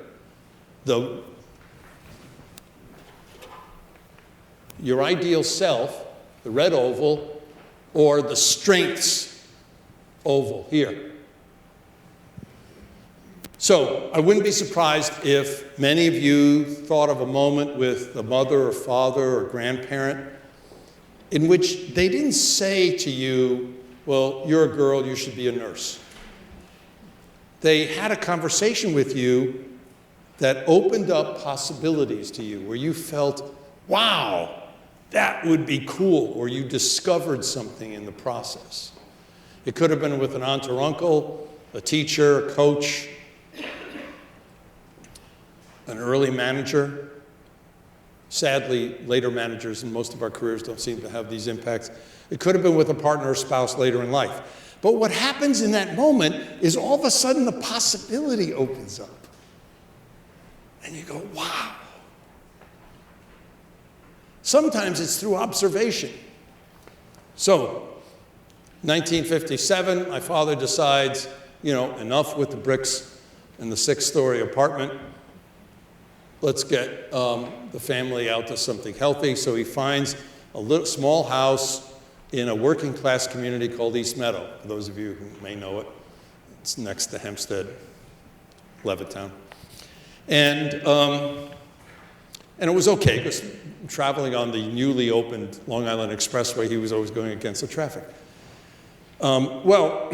your ideal self, the red oval, or the strengths oval here. So I wouldn't be surprised if many of you thought of a moment with a mother or father or grandparent in which they didn't say to you, well, you're a girl, you should be a nurse. They had a conversation with you that opened up possibilities to you, where you felt, wow, that would be cool, or you discovered something in the process. It could have been with an aunt or uncle, a teacher, a coach, an early manager. Sadly, later managers in most of our careers don't seem to have these impacts. It could have been with a partner or spouse later in life. But what happens in that moment is all of a sudden the possibility opens up. And you go, wow. Sometimes it's through observation. So, 1957, my father decides, enough with the bricks in the 6-story apartment. Let's get the family out to something healthy. So he finds a little small house in a working class community called East Meadow. For those of you who may know it, it's next to Hempstead, Levittown. And it was okay, because traveling on the newly opened Long Island Expressway, he was always going against the traffic. Well,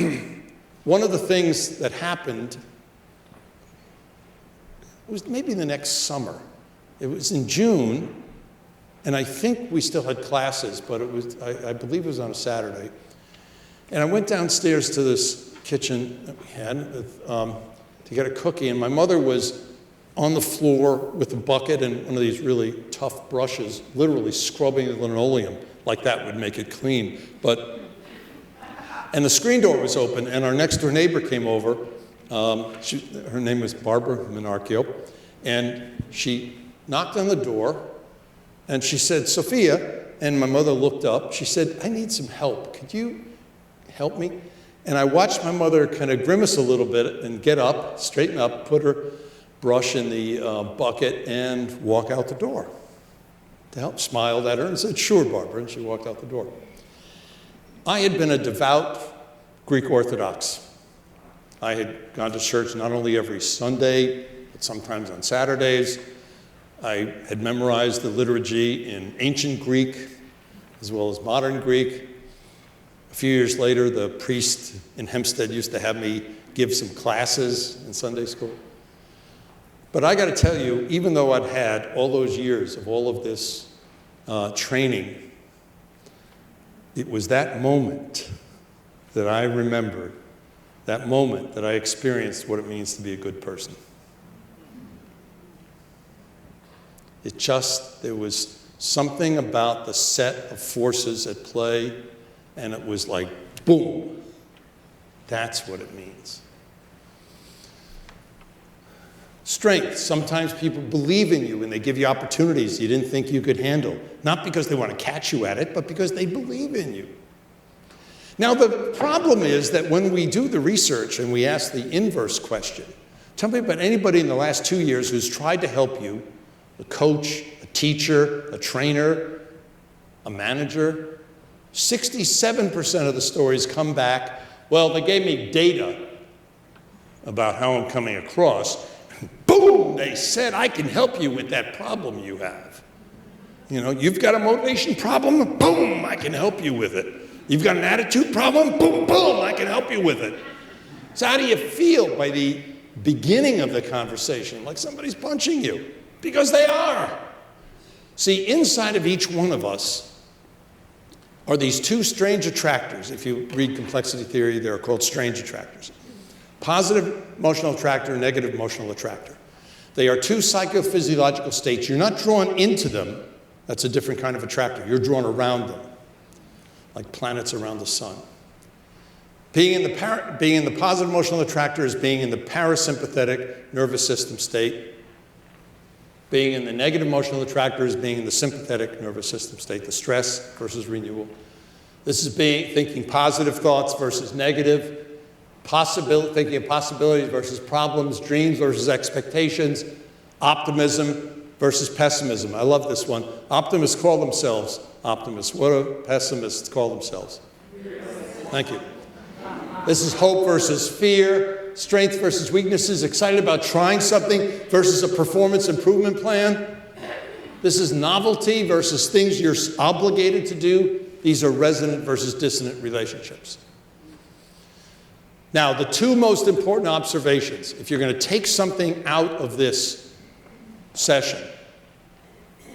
one of the things that happened, it was maybe the next summer. It was in June, and I think we still had classes, but it was, I believe it was on a Saturday. And I went downstairs to this kitchen that we had to get a cookie, and my mother was on the floor with a bucket and one of these really tough brushes, literally scrubbing the linoleum, like that would make it clean. And the screen door was open, and our next door neighbor came over. Her name was Barbara Minarchio, and she knocked on the door, and she said, Sophia, and my mother looked up. She said, I need some help. Could you help me? And I watched my mother kind of grimace a little bit and get up, straighten up, put her brush in the bucket, and walk out the door. To help, smiled at her and said, sure, Barbara, and she walked out the door. I had been a devout Greek Orthodox. I had gone to church not only every Sunday, but sometimes on Saturdays. I had memorized the liturgy in ancient Greek as well as modern Greek. A few years later, the priest in Hempstead used to have me give some classes in Sunday school. But I got to tell you, even though I'd had all those years of all of this training, it was that moment that I remembered, that moment that I experienced what it means to be a good person. There was something about the set of forces at play, and it was like, boom, that's what it means. Strength. Sometimes people believe in you and they give you opportunities you didn't think you could handle. Not because they want to catch you at it, but because they believe in you. Now, the problem is that when we do the research and we ask the inverse question, tell me about anybody in the last 2 years who's tried to help you, a coach, a teacher, a trainer, a manager. 67% of the stories come back, well, they gave me data about how I'm coming across. Boom, they said, I can help you with that problem you have. You've got a motivation problem, boom, I can help you with it. You've got an attitude problem, boom, boom, I can help you with it. So how do you feel by the beginning of the conversation? Like somebody's punching you, because they are. See, inside of each one of us are these two strange attractors. If you read complexity theory, they're called strange attractors. Positive emotional attractor, negative emotional attractor. They are two psychophysiological states. You're not drawn into them. That's a different kind of attractor. You're drawn around them, like planets around the sun. Being in the positive emotional attractor is being in the parasympathetic nervous system state. Being in the negative emotional attractor is being in the sympathetic nervous system state, the stress versus renewal. This is thinking positive thoughts versus negative, thinking of possibilities versus problems, dreams versus expectations, optimism versus pessimism. I love this one. Optimists call themselves optimists. What do pessimists call themselves? Thank you. This is hope versus fear, strength versus weaknesses, excited about trying something versus a performance improvement plan. This is novelty versus things you're obligated to do. These are resonant versus dissonant relationships. Now, the two most important observations, if you're going to take something out of this session,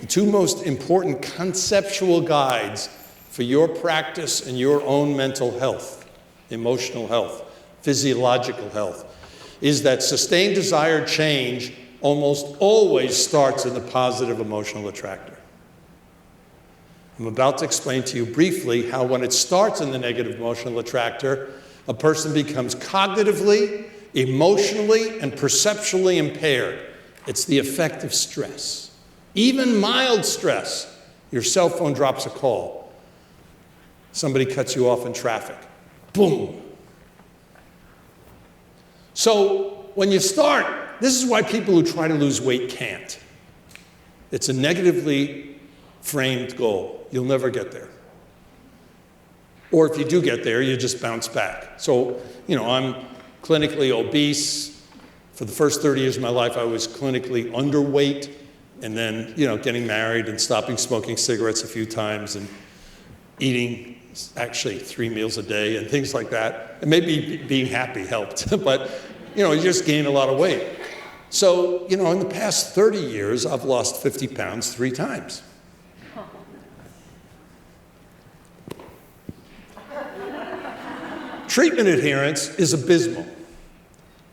the two most important conceptual guides for your practice and your own mental health, emotional health, physiological health, is that sustained desired change almost always starts in the positive emotional attractor. I'm about to explain to you briefly how when it starts in the negative emotional attractor, a person becomes cognitively, emotionally, and perceptually impaired. It's the effect of stress. Even mild stress. Your cell phone drops a call. Somebody cuts you off in traffic. Boom. So when you start, this is why people who try to lose weight can't. It's a negatively framed goal. You'll never get there. Or if you do get there, you just bounce back. So, I'm clinically obese. For the first 30 years of my life, I was clinically underweight. And then, getting married and stopping smoking cigarettes a few times and eating actually 3 meals a day and things like that. And maybe being happy helped. But, you just gain a lot of weight. So, in the past 30 years, I've lost 50 pounds 3 times. Treatment adherence is abysmal.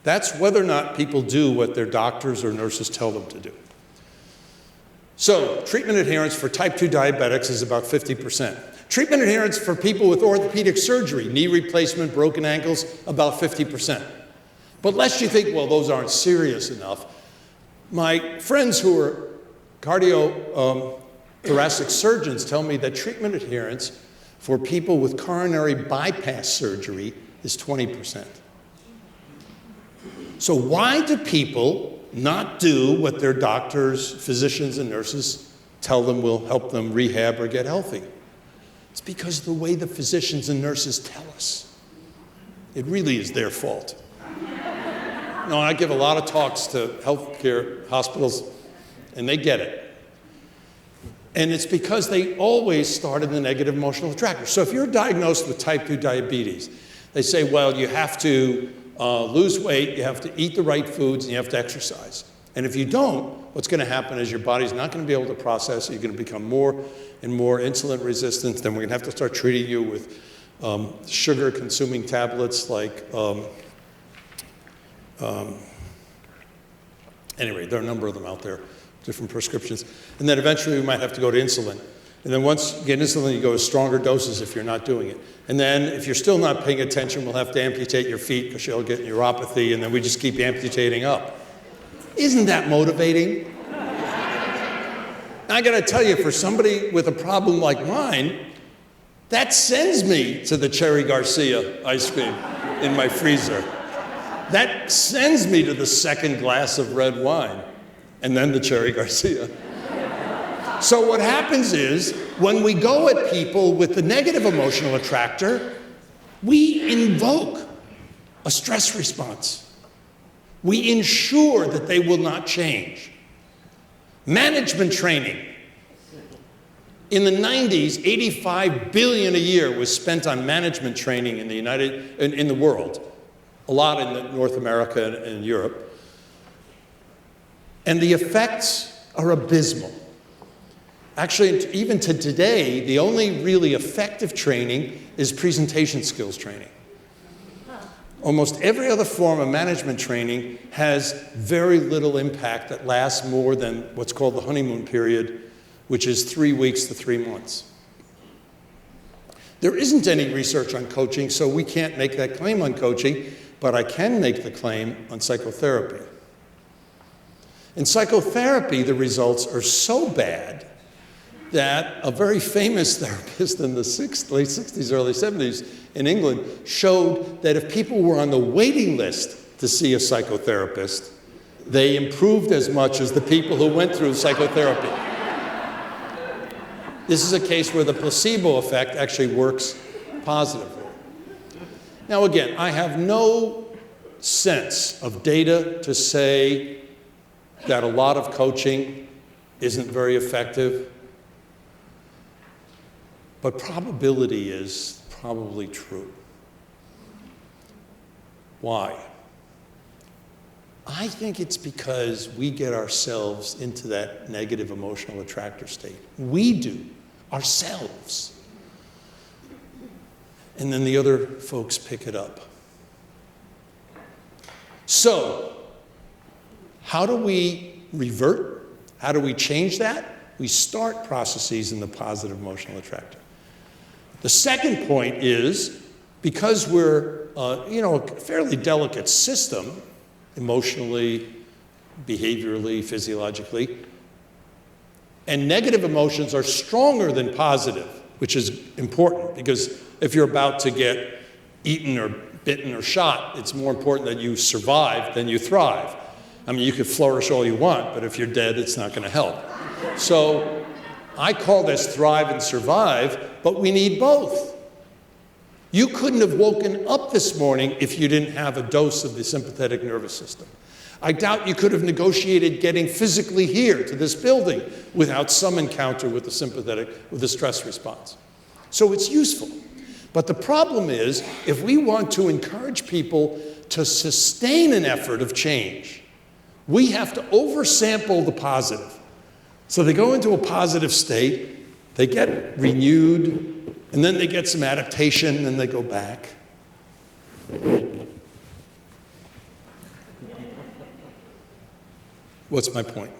That's whether or not people do what their doctors or nurses tell them to do. So, treatment adherence for type 2 diabetics is about 50%. Treatment adherence for people with orthopedic surgery, knee replacement, broken ankles, about 50%. But lest you think, well, those aren't serious enough, my friends who are cardiothoracic surgeons tell me that treatment adherence for people with coronary bypass surgery is 20%. So why do people not do what their doctors, physicians, and nurses tell them will help them rehab or get healthy? It's because of the way the physicians and nurses tell us. It really is their fault. I give a lot of talks to healthcare hospitals, and they get it. And it's because they always start in the negative emotional attractor. So if you're diagnosed with type 2 diabetes, they say, well, you have to lose weight, you have to eat the right foods, and you have to exercise. And if you don't, what's going to happen is your body's not going to be able to process it. You're going to become more and more insulin resistant. Then we're going to have to start treating you with sugar-consuming tablets like, anyway, there are a number of them out there, different prescriptions. And then eventually we might have to go to insulin. And then once you get insulin, you go to stronger doses if you're not doing it. And then if you're still not paying attention, we'll have to amputate your feet because you'll get neuropathy, and then we just keep amputating up. Isn't that motivating? I got to tell you, for somebody with a problem like mine, that sends me to the Cherry Garcia ice cream in my freezer. That sends me to the second glass of red wine, and then the Cherry Garcia. So what happens is, when we go at people with the negative emotional attractor, we invoke a stress response. We ensure that they will not change. Management training. In the 90s, $85 billion a year was spent on management training in the world. A lot in North America and Europe. And the effects are abysmal. Actually, even to today, the only really effective training is presentation skills training. Almost every other form of management training has very little impact that lasts more than what's called the honeymoon period, which is 3 weeks to 3 months. There isn't any research on coaching, so we can't make that claim on coaching, but I can make the claim on psychotherapy. In psychotherapy, the results are so bad that a very famous therapist in the late 60s, early 70s in England showed that if people were on the waiting list to see a psychotherapist, they improved as much as the people who went through psychotherapy. This is a case where the placebo effect actually works positively. Now again, I have no sense of data to say that a lot of coaching isn't very effective, but probability is probably true. Why? I think it's because we get ourselves into that negative emotional attractor state. We do, ourselves. And then the other folks pick it up. So, how do we revert? How do we change that? We start processes in the positive emotional attractor. The second point is, because we're a fairly delicate system, emotionally, behaviorally, physiologically, and negative emotions are stronger than positive, which is important, because if you're about to get eaten or bitten or shot, it's more important that you survive than you thrive. I mean, you could flourish all you want, but if you're dead, it's not going to help. So I call this thrive and survive, but we need both. You couldn't have woken up this morning if you didn't have a dose of the sympathetic nervous system. I doubt you could have negotiated getting physically here to this building without some encounter with the stress response. So it's useful. But the problem is, if we want to encourage people to sustain an effort of change, we have to oversample the positive. So they go into a positive state, they get renewed, and then they get some adaptation, and they go back. What's my point?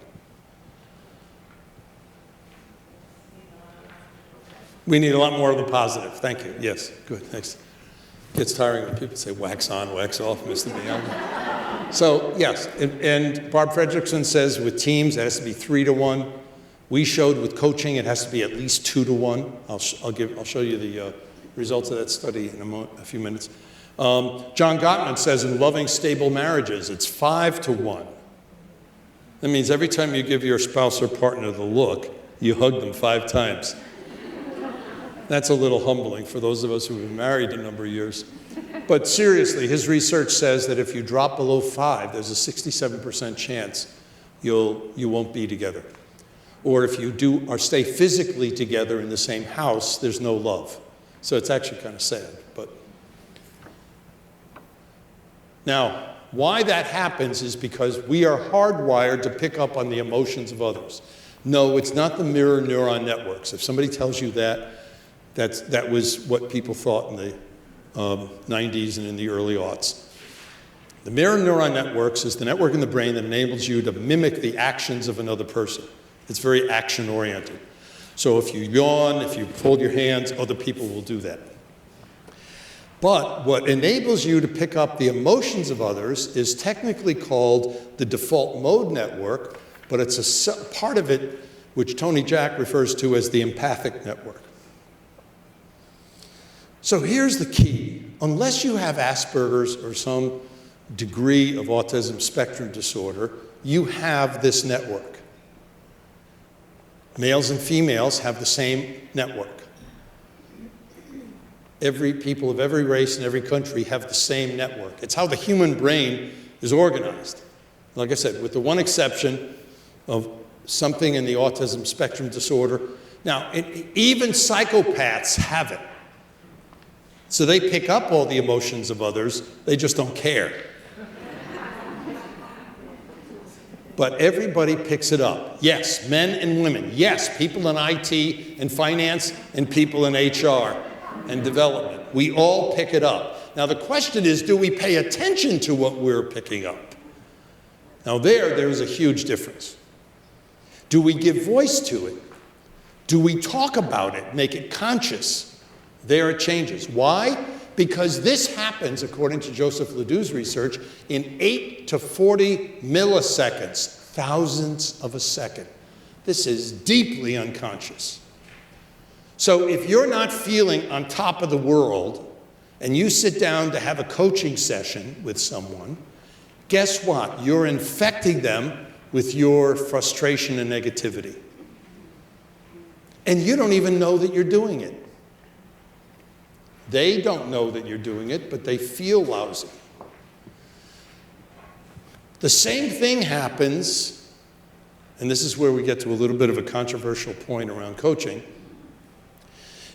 We need a lot more of the positive. Thank you. Yes, good, thanks. Gets tiring when people say wax on, wax off, Mr. Beyond. So, yes, and Barb Fredrickson says with teams it has to be 3-to-1. We showed with coaching it has to be at least 2-to-1. I'll show you the results of that study in a few minutes. John Gottman says in loving, stable marriages, it's 5-to-1. That means every time you give your spouse or partner the look, you hug them 5 times. That's a little humbling for those of us who have been married a number of years. But seriously, his research says that if you drop below 5, there's a 67% chance you won't be together. Or if you do or stay physically together in the same house, there's no love. So it's actually kind of sad. But now, why that happens is because we are hardwired to pick up on the emotions of others. No, it's not the mirror neuron networks. If somebody tells you that, that was what people thought in the 90s and in the early aughts. The mirror neuron networks is the network in the brain that enables you to mimic the actions of another person. It's very action-oriented. So if you yawn, if you fold your hands, other people will do that. But what enables you to pick up the emotions of others is technically called the default mode network, but it's a part of it which Tony Jack refers to as the empathic network. So here's the key. Unless you have Asperger's or some degree of autism spectrum disorder, you have this network. Males and females have the same network. People of every race and every country have the same network. It's how the human brain is organized. Like I said, with the one exception of something in the autism spectrum disorder. Now, even psychopaths have it. So they pick up all the emotions of others, they just don't care. But everybody picks it up. Yes, men and women. Yes, people in IT and finance and people in HR and development. We all pick it up. Now the question is, do we pay attention to what we're picking up? Now there's a huge difference. Do we give voice to it? Do we talk about it, make it conscious? There it changes. Why? Because this happens, according to Joseph Ledoux's research, in 8 to 40 milliseconds, thousandths of a second. This is deeply unconscious. So if you're not feeling on top of the world and you sit down to have a coaching session with someone, guess what? You're infecting them with your frustration and negativity. And you don't even know that you're doing it. They don't know that you're doing it, but they feel lousy. The same thing happens, and this is where we get to a little bit of a controversial point around coaching.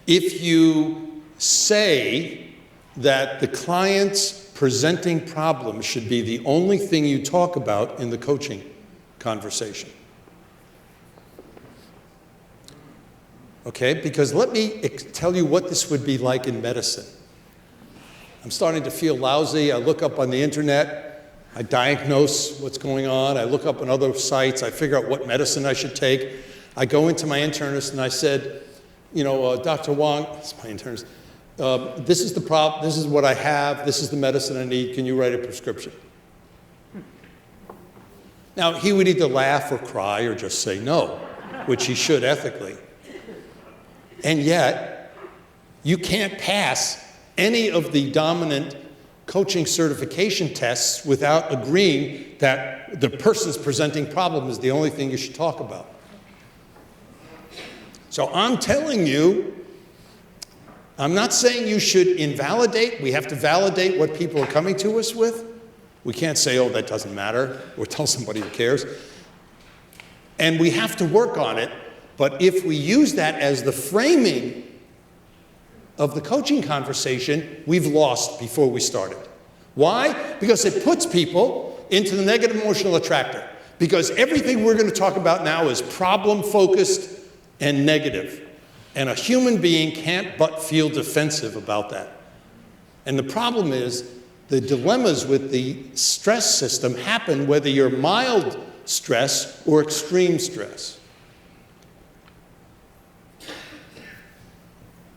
If you say that the client's presenting problem should be the only thing you talk about in the coaching conversation. Okay, because let me tell you what this would be like in medicine. I'm starting to feel lousy. I look up on the internet. I diagnose what's going on. I look up on other sites. I figure out what medicine I should take. I go into my internist and I said, Dr. Wong, it's my internist, this is the problem, this is what I have, this is the medicine I need, can you write a prescription? Now, he would either laugh or cry or just say no, which he should ethically. And yet, you can't pass any of the dominant coaching certification tests without agreeing that the person's presenting problem is the only thing you should talk about. So I'm telling you, I'm not saying you should invalidate. We have to validate what people are coming to us with. We can't say, oh, that doesn't matter, or tell somebody who cares. And we have to work on it. But if we use that as the framing of the coaching conversation, we've lost before we started. Why? Because it puts people into the negative emotional attractor. Because everything we're going to talk about now is problem-focused and negative. And a human being can't but feel defensive about that. And the problem is, the dilemmas with the stress system happen whether you're mild stress or extreme stress.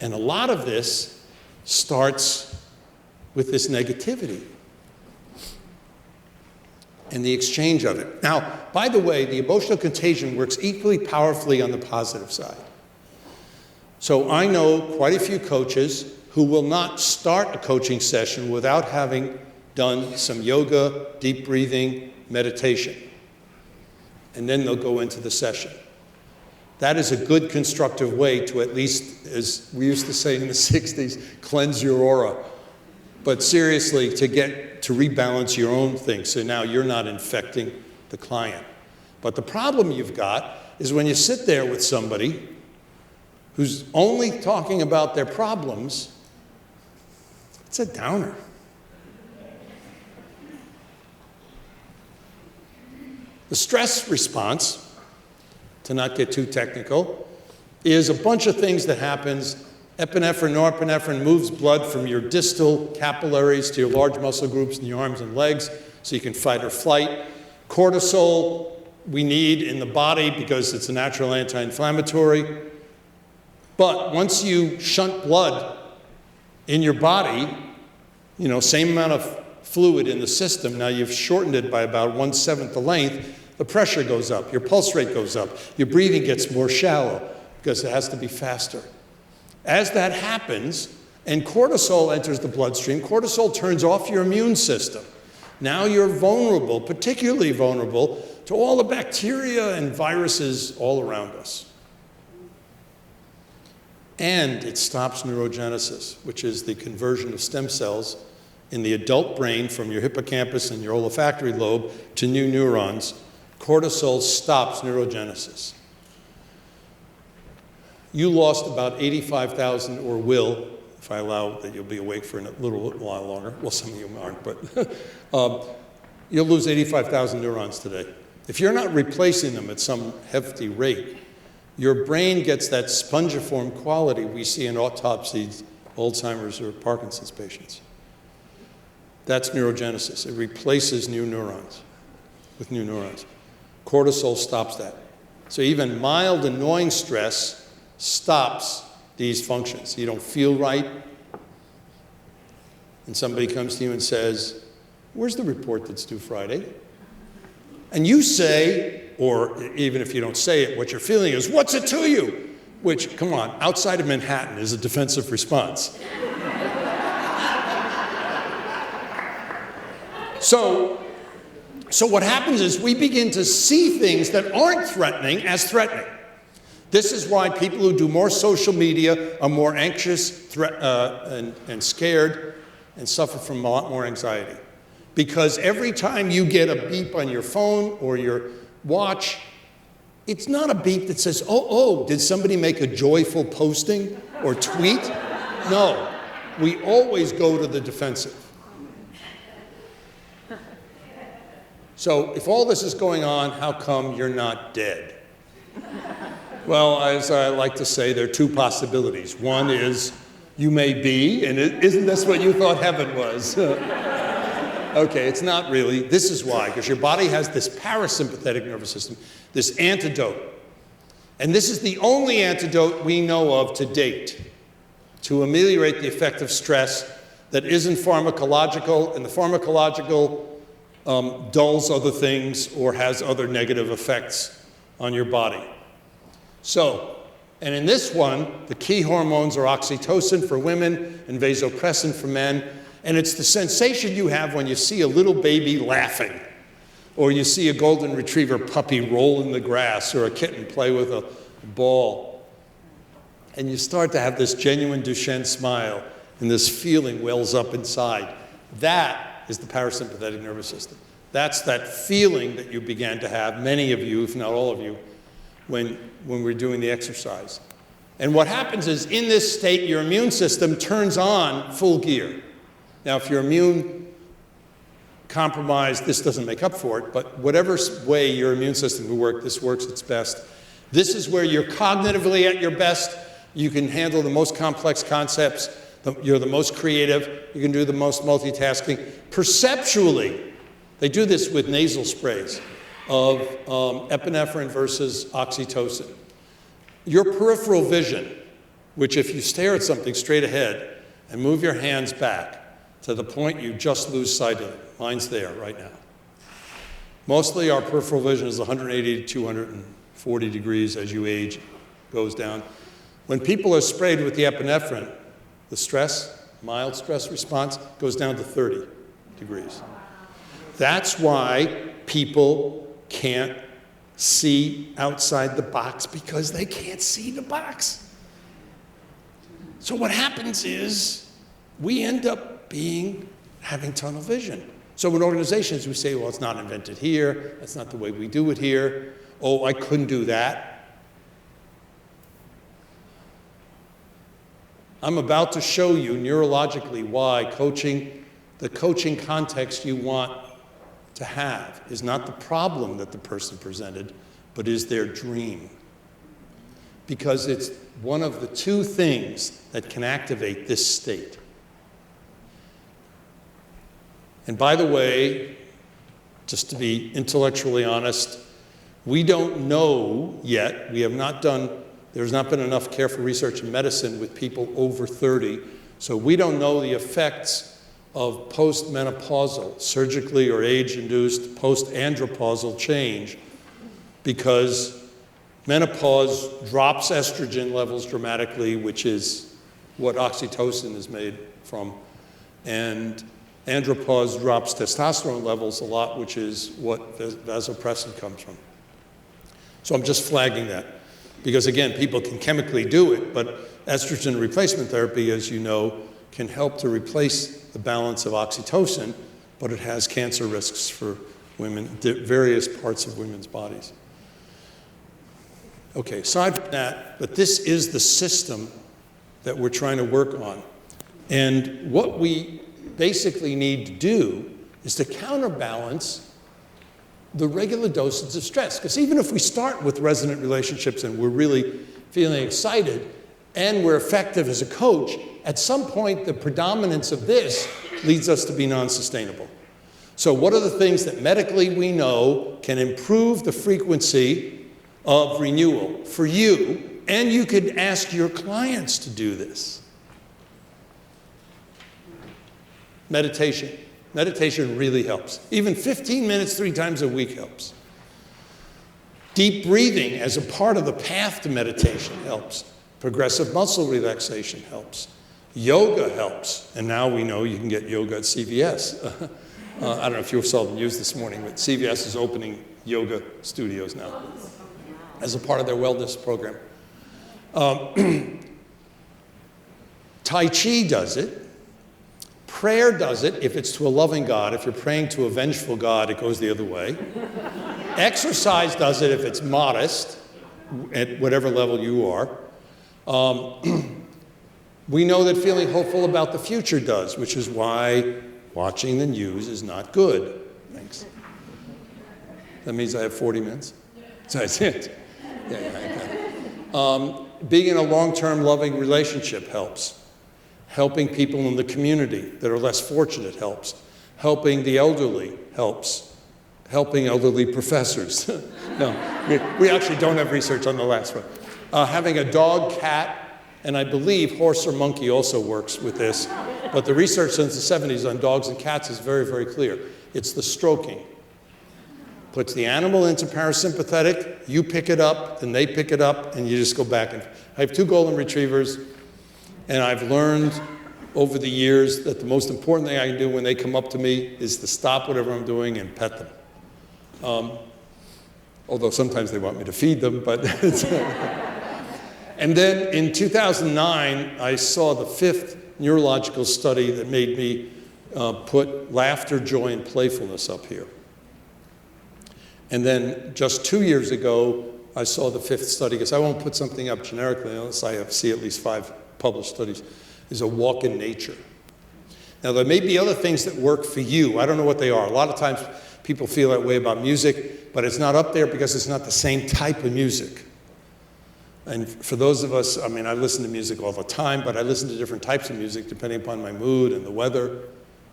And a lot of this starts with this negativity and the exchange of it. Now, by the way, the emotional contagion works equally powerfully on the positive side. So I know quite a few coaches who will not start a coaching session without having done some yoga, deep breathing, meditation. And then they'll go into the session. That is a good constructive way to at least, as we used to say in the 60s, cleanse your aura. But seriously, to rebalance your own thing, so now you're not infecting the client. But the problem you've got is when you sit there with somebody who's only talking about their problems, it's a downer. The stress response, to not get too technical, is a bunch of things that happens. Epinephrine, norepinephrine moves blood from your distal capillaries to your large muscle groups in your arms and legs so you can fight or flight. Cortisol we need in the body because it's a natural anti-inflammatory. But once you shunt blood in your body, same amount of fluid in the system, now you've shortened it by about 1/7 the length, the pressure goes up, your pulse rate goes up, your breathing gets more shallow because it has to be faster. As that happens, and cortisol enters the bloodstream, cortisol turns off your immune system. Now you're vulnerable, particularly vulnerable, to all the bacteria and viruses all around us. And it stops neurogenesis, which is the conversion of stem cells in the adult brain from your hippocampus and your olfactory lobe to new neurons. Cortisol stops neurogenesis. You lost about 85,000, or will, if I allow that you'll be awake for a little while longer. Well, some of you aren't, but you'll lose 85,000 neurons today. If you're not replacing them at some hefty rate, your brain gets that spongiform quality we see in autopsied Alzheimer's or Parkinson's patients. That's neurogenesis. It replaces new neurons with new neurons. Cortisol stops that. So even mild annoying stress stops these functions. You don't feel right, and somebody comes to you and says, where's the report that's due Friday? And you say, or even if you don't say it, what you're feeling is, "What's it to you?" Which, come on, outside of Manhattan is a defensive response. So what happens is we begin to see things that aren't threatening as threatening. This is why people who do more social media are more anxious and scared and suffer from a lot more anxiety. Because every time you get a beep on your phone or your watch, it's not a beep that says, oh, did somebody make a joyful posting or tweet? No, we always go to the defensive. So if all this is going on, how come you're not dead? Well, as I like to say, there are two possibilities. One is you may be, and isn't this what you thought heaven was? Okay, it's not really. This is why, because your body has this parasympathetic nervous system, this antidote. And this is the only antidote we know of to date to ameliorate the effect of stress that isn't pharmacological, and the pharmacological dulls other things or has other negative effects on your body. So, and in this one, the key hormones are oxytocin for women and vasopressin for men. And it's the sensation you have when you see a little baby laughing, or you see a golden retriever puppy roll in the grass, or a kitten play with a ball. And you start to have this genuine Duchenne smile, and this feeling wells up inside. That is the parasympathetic nervous system. That's that feeling that you began to have, many of you, if not all of you, when we're doing the exercise. And what happens is, in this state, your immune system turns on full gear. Now, if you're immune compromised, this doesn't make up for it, but whatever way your immune system will work, this works its best. This is where you're cognitively at your best. You can handle the most complex concepts. You're the most creative. You can do the most multitasking. Perceptually, they do this with nasal sprays of epinephrine versus oxytocin. Your peripheral vision, which if you stare at something straight ahead and move your hands back to the point you just lose sight of it, mine's there right now. Mostly our peripheral vision is 180 to 240 degrees as you age, it goes down. When people are sprayed with the epinephrine, the stress, mild stress response, goes down to 30 degrees. That's why people can't see outside the box, because they can't see the box. So what happens is we end up having tunnel vision. So in organizations, we say, well, it's not invented here. That's not the way we do it here. Oh, I couldn't do that. I'm about to show you neurologically why the coaching context you want to have is not the problem that the person presented, but is their dream. Because it's one of the two things that can activate this state. And by the way, just to be intellectually honest, we don't know yet, there's not been enough careful research in medicine with people over 30, so we don't know the effects of postmenopausal, surgically or age-induced post-andropausal change, because menopause drops estrogen levels dramatically, which is what oxytocin is made from, and andropause drops testosterone levels a lot, which is what vasopressin comes from. So I'm just flagging that, because again, people can chemically do it, but estrogen replacement therapy, as you know, can help to replace the balance of oxytocin, but it has cancer risks for women, various parts of women's bodies. Okay, aside from that, but this is the system that we're trying to work on. And what we basically need to do is to counterbalance the regular dosage of stress. Because even if we start with resonant relationships and we're really feeling excited and we're effective as a coach, at some point the predominance of this leads us to be non-sustainable. So what are the things that medically we know can improve the frequency of renewal for you? And you could ask your clients to do this. Meditation. Meditation really helps. Even 15 minutes 3 times a week helps. Deep breathing as a part of the path to meditation helps. Progressive muscle relaxation helps. Yoga helps. And now we know you can get yoga at CVS. I don't know if you saw the news this morning, but CVS is opening yoga studios now as a part of their wellness program. Tai Chi does it. Prayer does it if it's to a loving God. If you're praying to a vengeful God, it goes the other way. Exercise does it if it's modest, at whatever level you are. We know that feeling hopeful about the future does, which is why watching the news is not good. Thanks. That means I have 40 minutes? That's it. Yeah, I got it. Being in a long-term loving relationship helps. Helping people in the community that are less fortunate helps. Helping the elderly helps. Helping elderly professors. No, we actually don't have research on the last one. Having a dog, cat, and I believe horse or monkey also works with this. But the research since the 70s on dogs and cats is very, very clear. It's the stroking. Puts the animal into parasympathetic, you pick it up, and they pick it up, and you just go back. And I have 2 golden retrievers, and I've learned over the years that the most important thing I can do when they come up to me is to stop whatever I'm doing and pet them. Although sometimes they want me to feed them, but it's... And then in 2009, I saw the 5th neurological study that made me put laughter, joy, and playfulness up here. And then just 2 years ago, I saw the 5th study, because I won't put something up generically unless I see at least 5 published studies, is a walk in nature. Now, there may be other things that work for you. I don't know what they are. A lot of times people feel that way about music, but it's not up there because it's not the same type of music. And for those of us, I mean, I listen to music all the time, but I listen to different types of music depending upon my mood and the weather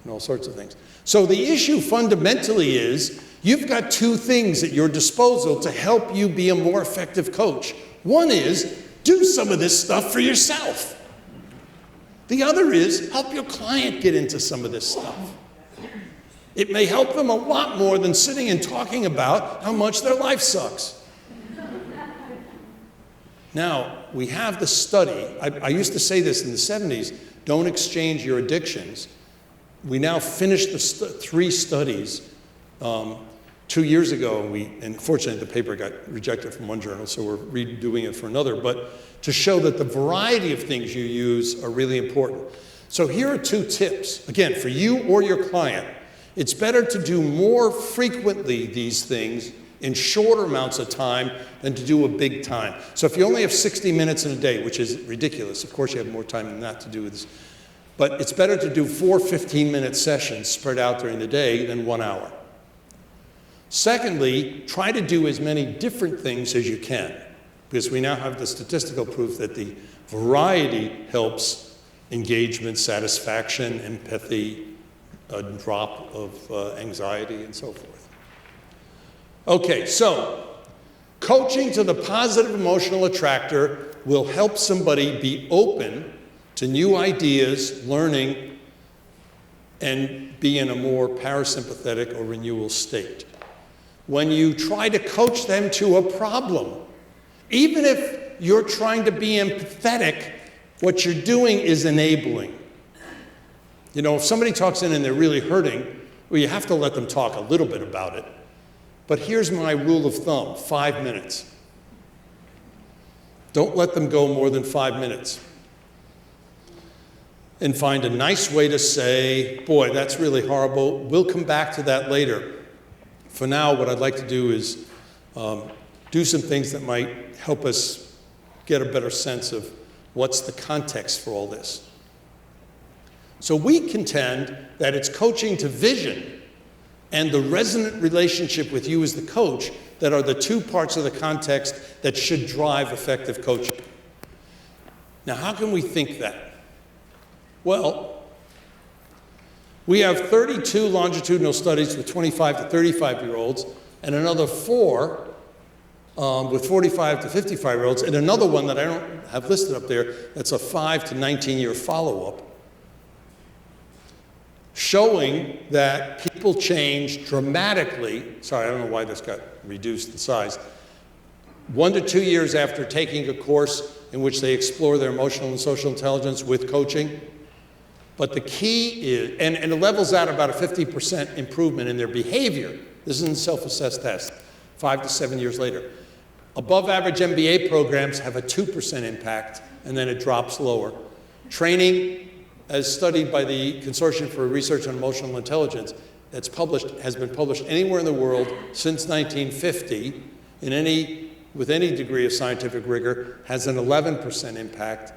and all sorts of things. So the issue fundamentally is you've got 2 things at your disposal to help you be a more effective coach. One is do some of this stuff for yourself. The other is help your client get into some of this stuff. It may help them a lot more than sitting and talking about how much their life sucks. Now, we have the study. I used to say this in the 70s, don't exchange your addictions. We now finished the 3 studies 2 years ago, and fortunately the paper got rejected from one journal, so we're redoing it for another, but to show that the variety of things you use are really important. So here are 2 tips. Again, for you or your client, it's better to do more frequently these things in shorter amounts of time than to do a big time. So if you only have 60 minutes in a day, which is ridiculous, of course you have more time than that to do this, but it's better to do 4 15-minute sessions spread out during the day than 1 hour. Secondly, try to do as many different things as you can, because we now have the statistical proof that the variety helps engagement, satisfaction, empathy, a drop of anxiety, and so forth. Okay, so coaching to the positive emotional attractor will help somebody be open to new ideas, learning, and be in a more parasympathetic or renewal state. When you try to coach them to a problem, even if you're trying to be empathetic, what you're doing is enabling. You know, if somebody talks in and they're really hurting, well, you have to let them talk a little bit about it. But here's my rule of thumb, 5 minutes. Don't let them go more than 5 minutes. And find a nice way to say, boy, that's really horrible. We'll come back to that later. For now, what I'd like to do is do some things that might help us get a better sense of what's the context for all this. So we contend that it's coaching to vision and the resonant relationship with you as the coach that are the 2 parts of the context that should drive effective coaching. Now, how can we think that? Well, we have 32 longitudinal studies with 25 to 35-year-olds, and another 4 with 45 to 55-year-olds, and another one that I don't have listed up there that's a 5 to 19-year follow-up, showing that people change dramatically. Sorry, I don't know why this got reduced in size. 1 to 2 years after taking a course in which they explore their emotional and social intelligence with coaching. But the key is, and it levels out about a 50% improvement in their behavior. This isn't a self-assessed test, 5 to 7 years later. Above average MBA programs have a 2% impact, and then it drops lower. Training, as studied by the Consortium for Research on Emotional Intelligence, that's published, has been published anywhere in the world since 1950, with any degree of scientific rigor, has an 11% impact,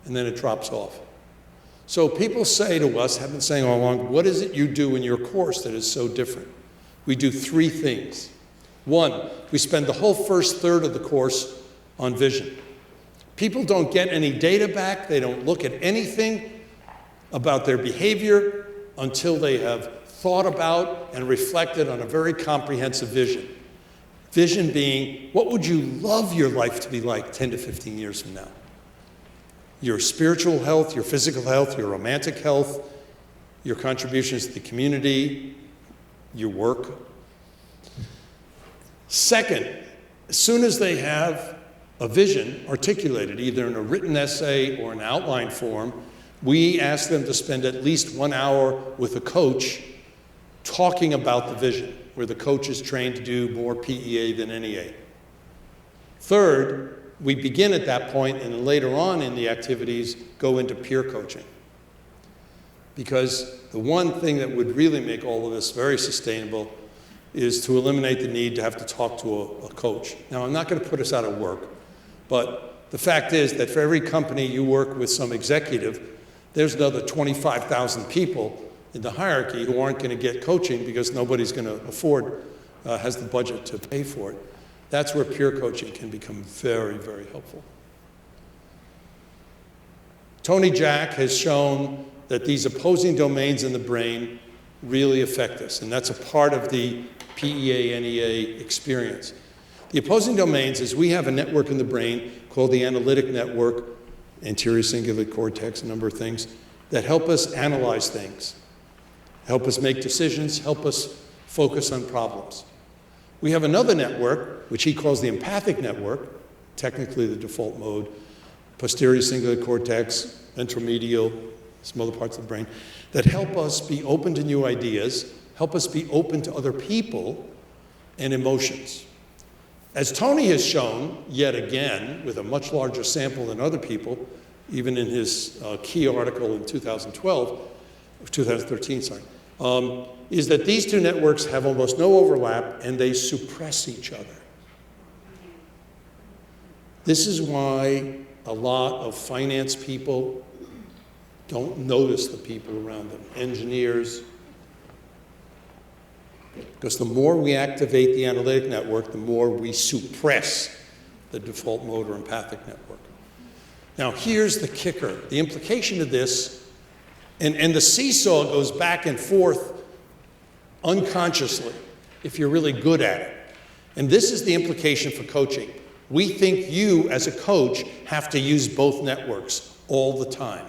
and then it drops off. So people say to us, have been saying all along, what is it you do in your course that is so different? We do 3 things. 1, we spend the whole first third of the course on vision. People don't get any data back, they don't look at anything about their behavior until they have thought about and reflected on a very comprehensive vision. Vision being, what would you love your life to be like 10 to 15 years from now? Your spiritual health, your physical health, your romantic health, your contributions to the community, your work. Second, as soon as they have a vision articulated, either in a written essay or an outline form, we ask them to spend at least 1 hour with a coach talking about the vision, where the coach is trained to do more PEA than NEA. Third, we begin at that point and then later on in the activities go into peer coaching. Because the one thing that would really make all of this very sustainable is to eliminate the need to have to talk to a coach. Now, I'm not going to put us out of work, but the fact is that for every company you work with some executive, there's another 25,000 people in the hierarchy who aren't going to get coaching because nobody's going to afford, has the budget to pay for it. That's where peer coaching can become very, very helpful. Tony Jack has shown that these opposing domains in the brain really affect us, and that's a part of the PEA-NEA experience. The opposing domains is we have a network in the brain called the analytic network, anterior cingulate cortex, a number of things, that help us analyze things, help us make decisions, help us focus on problems. We have another network, which he calls the empathic network, technically the default mode, posterior cingulate cortex, ventromedial, some other parts of the brain, that help us be open to new ideas, help us be open to other people and emotions. As Tony has shown, yet again, with a much larger sample than other people, even in his key article in 2013, is that these two networks have almost no overlap and they suppress each other. This is why a lot of finance people don't notice the people around them, engineers, because the more we activate the analytic network, the more we suppress the default mode or empathic network. Now, here's the kicker. The implication of this, and the seesaw goes back and forth unconsciously if you're really good at it. And this is the implication for coaching. We think you, as a coach, have to use both networks all the time.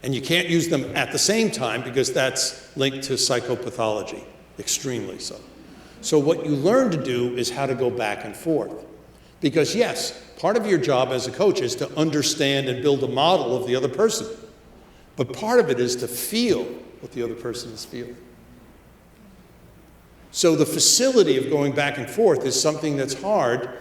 And you can't use them at the same time because that's linked to psychopathology, extremely so. So what you learn to do is how to go back and forth. Because yes, part of your job as a coach is to understand and build a model of the other person. But part of it is to feel what the other person is feeling. So the facility of going back and forth is something that's hard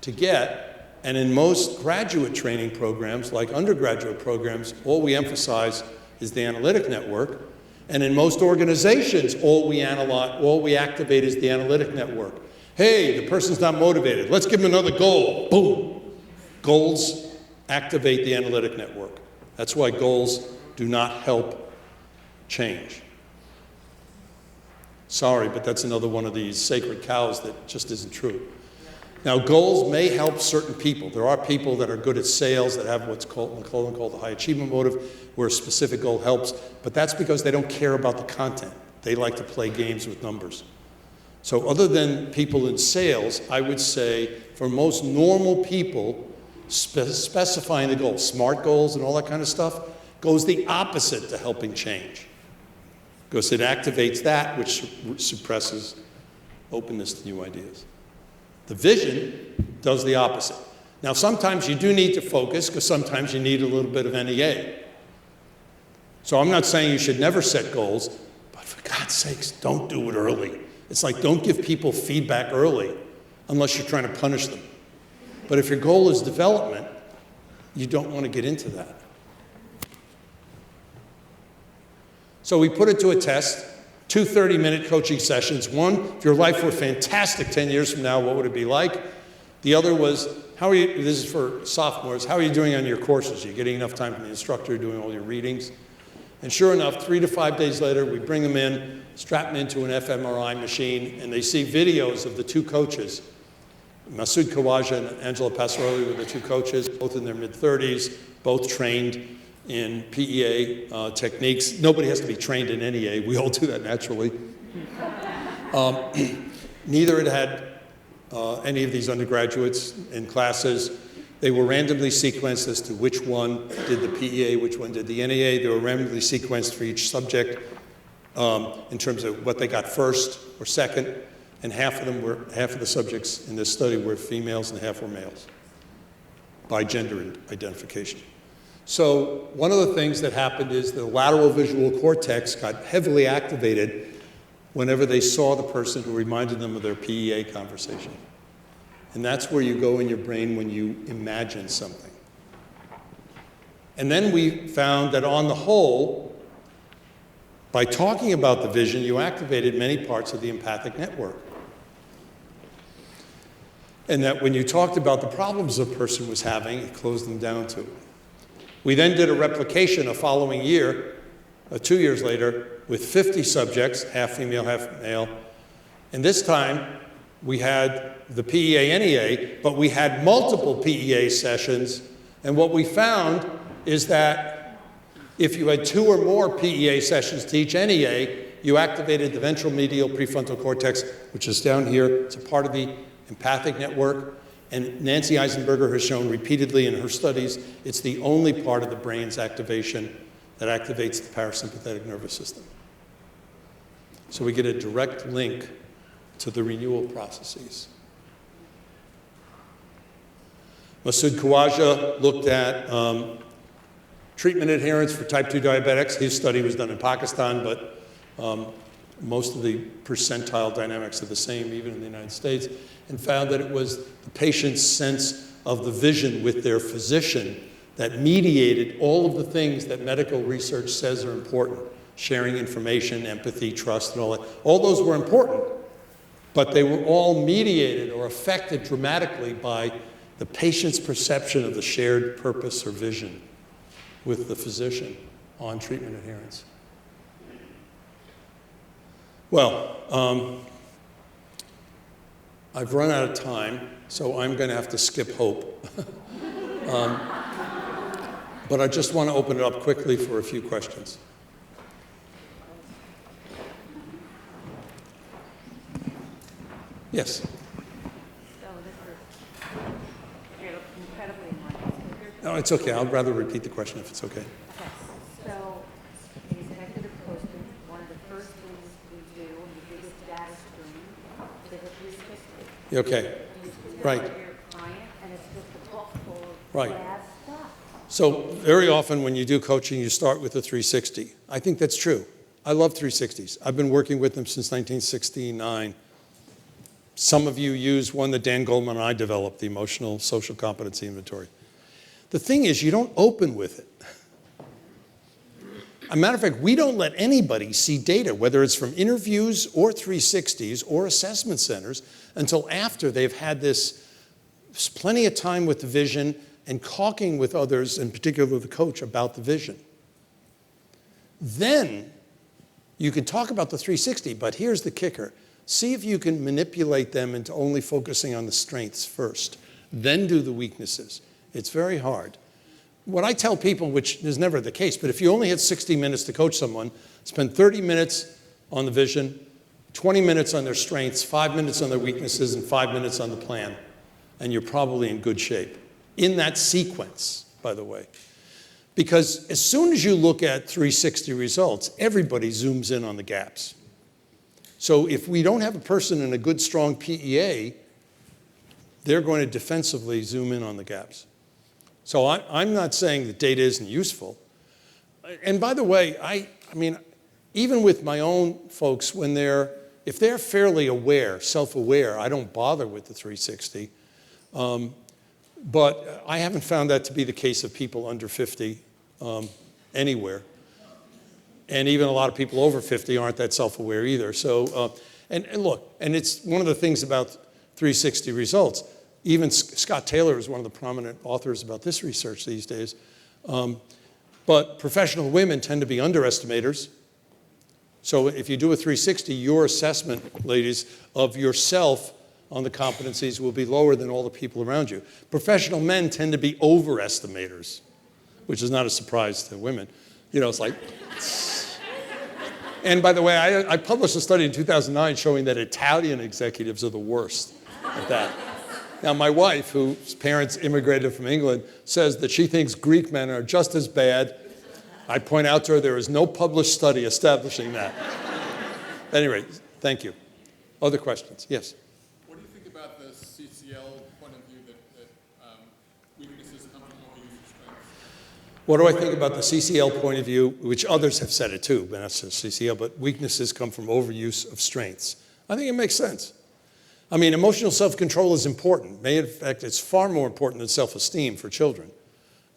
to get. And in most graduate training programs, like undergraduate programs, all we emphasize is the analytic network. And in most organizations, all we activate is the analytic network. Hey, the person's not motivated. Let's give them another goal. Boom. Goals activate the analytic network. That's why goals do not help change. Sorry, but that's another one of these sacred cows that just isn't true. Now, goals may help certain people. There are people that are good at sales that have what's called the high achievement motive, where a specific goal helps, but that's because they don't care about the content. They like to play games with numbers. So other than people in sales, I would say for most normal people, specifying the goals, SMART goals and all that kind of stuff, goes the opposite to helping change. Because it activates that which suppresses openness to new ideas. The vision does the opposite. Now, sometimes you do need to focus because sometimes you need a little bit of NEA. So I'm not saying you should never set goals, but for God's sakes, don't do it early. It's like don't give people feedback early unless you're trying to punish them. But if your goal is development, you don't want to get into that. So we put it to a test, 2 30-minute coaching sessions. One, if your life were fantastic 10 years from now, what would it be like? The other was, how are you, this is for sophomores, how are you doing on your courses? Are you getting enough time from the instructor, doing all your readings? And sure enough, 3 to 5 days later, we bring them in, strap them into an fMRI machine, and they see videos of the 2 coaches. Masoud Khawaja and Angela Passarelli were the 2 coaches, both in their mid-30s, both trained in PEA techniques. Nobody has to be trained in NEA. We all do that naturally. Neither had any of these undergraduates in classes. They were randomly sequenced as to which one did the PEA, which one did the NEA. They were randomly sequenced for each subject in terms of what they got first or second, and half of the subjects in this study were females and half were males by gender identification. So one of the things that happened is the lateral visual cortex got heavily activated whenever they saw the person who reminded them of their PEA conversation. And that's where you go in your brain when you imagine something. And then we found that on the whole, by talking about the vision, you activated many parts of the empathic network. And that when you talked about the problems a person was having, it closed them down to. We then did a replication a following year, 2 years later, with 50 subjects, half female, half male. And this time, we had the PEA-NEA, but we had multiple PEA sessions. And what we found is that if you had 2 or more PEA sessions to each NEA, you activated the ventral medial prefrontal cortex, which is down here. It's a part of the empathic network. And Nancy Eisenberger has shown repeatedly in her studies, it's the only part of the brain's activation that activates the parasympathetic nervous system. So we get a direct link to the renewal processes. Masoud Khawaja looked at treatment adherence for type 2 diabetics. His study was done in Pakistan, but most of the percentile dynamics are the same, even in the United States, and found that it was the patient's sense of the vision with their physician that mediated all of the things that medical research says are important. Sharing information, empathy, trust, and all that. All those were important, but they were all mediated or affected dramatically by the patient's perception of the shared purpose or vision with the physician on treatment adherence. Well, I've run out of time, so I'm going to have to skip hope. But I just want to open it up quickly for a few questions. Yes? So this is, you're incredibly modest. No, it's okay. I'd rather repeat the question if it's okay. Okay, so in executive coaching, one of the first things we do when we do this data stream is a 360. Okay. You Right. tell your client, and it's just a book full of Right. bad stuff. So very often when you do coaching, you start with a 360. I think that's true. I love 360s. I've been working with them since 1969. Some of you use one that Dan Goldman and I developed, the Emotional Social Competency Inventory. The thing is, you don't open with it. As a matter of fact, we don't let anybody see data, whether it's from interviews or 360s or assessment centers, until after they've had this plenty of time with the vision and talking with others, in particular the coach, about the vision. Then you can talk about the 360, but here's the kicker. See if you can manipulate them into only focusing on the strengths first, then do the weaknesses. It's very hard. What I tell people, which is never the case, but if you only had 60 minutes to coach someone, spend 30 minutes on the vision, 20 minutes on their strengths, 5 minutes on their weaknesses, and 5 minutes on the plan, and you're probably in good shape. In that sequence, by the way. Because as soon as you look at 360 results, everybody zooms in on the gaps. So if we don't have a person in a good, strong PEA, they're going to defensively zoom in on the gaps. So I'm not saying that data isn't useful. And by the way, I mean, even with my own folks, if they're fairly aware, self-aware, I don't bother with the 360. But I haven't found that to be the case of people under 50 anywhere. And even a lot of people over 50 aren't that self-aware either. So, and look, and it's one of the things about 360 results. Even Scott Taylor is one of the prominent authors about this research these days. But professional women tend to be underestimators. So if you do a 360, your assessment, ladies, of yourself on the competencies will be lower than all the people around you. Professional men tend to be overestimators, which is not a surprise to women. You know, it's like... And by the way, I published a study in 2009 showing that Italian executives are the worst at that. Now, my wife, whose parents immigrated from England, says that she thinks Greek men are just as bad. I point out to her there is no published study establishing that. At any rate, thank you. Other questions? Yes? What do you think about the CCL point of view that weaknesses come from overuse of strengths? What do I think about the CCL point of view, which others have said it too, but not just CCL, but weaknesses come from overuse of strengths? I think it makes sense. I mean, emotional self-control is important. In fact, it's far more important than self-esteem for children.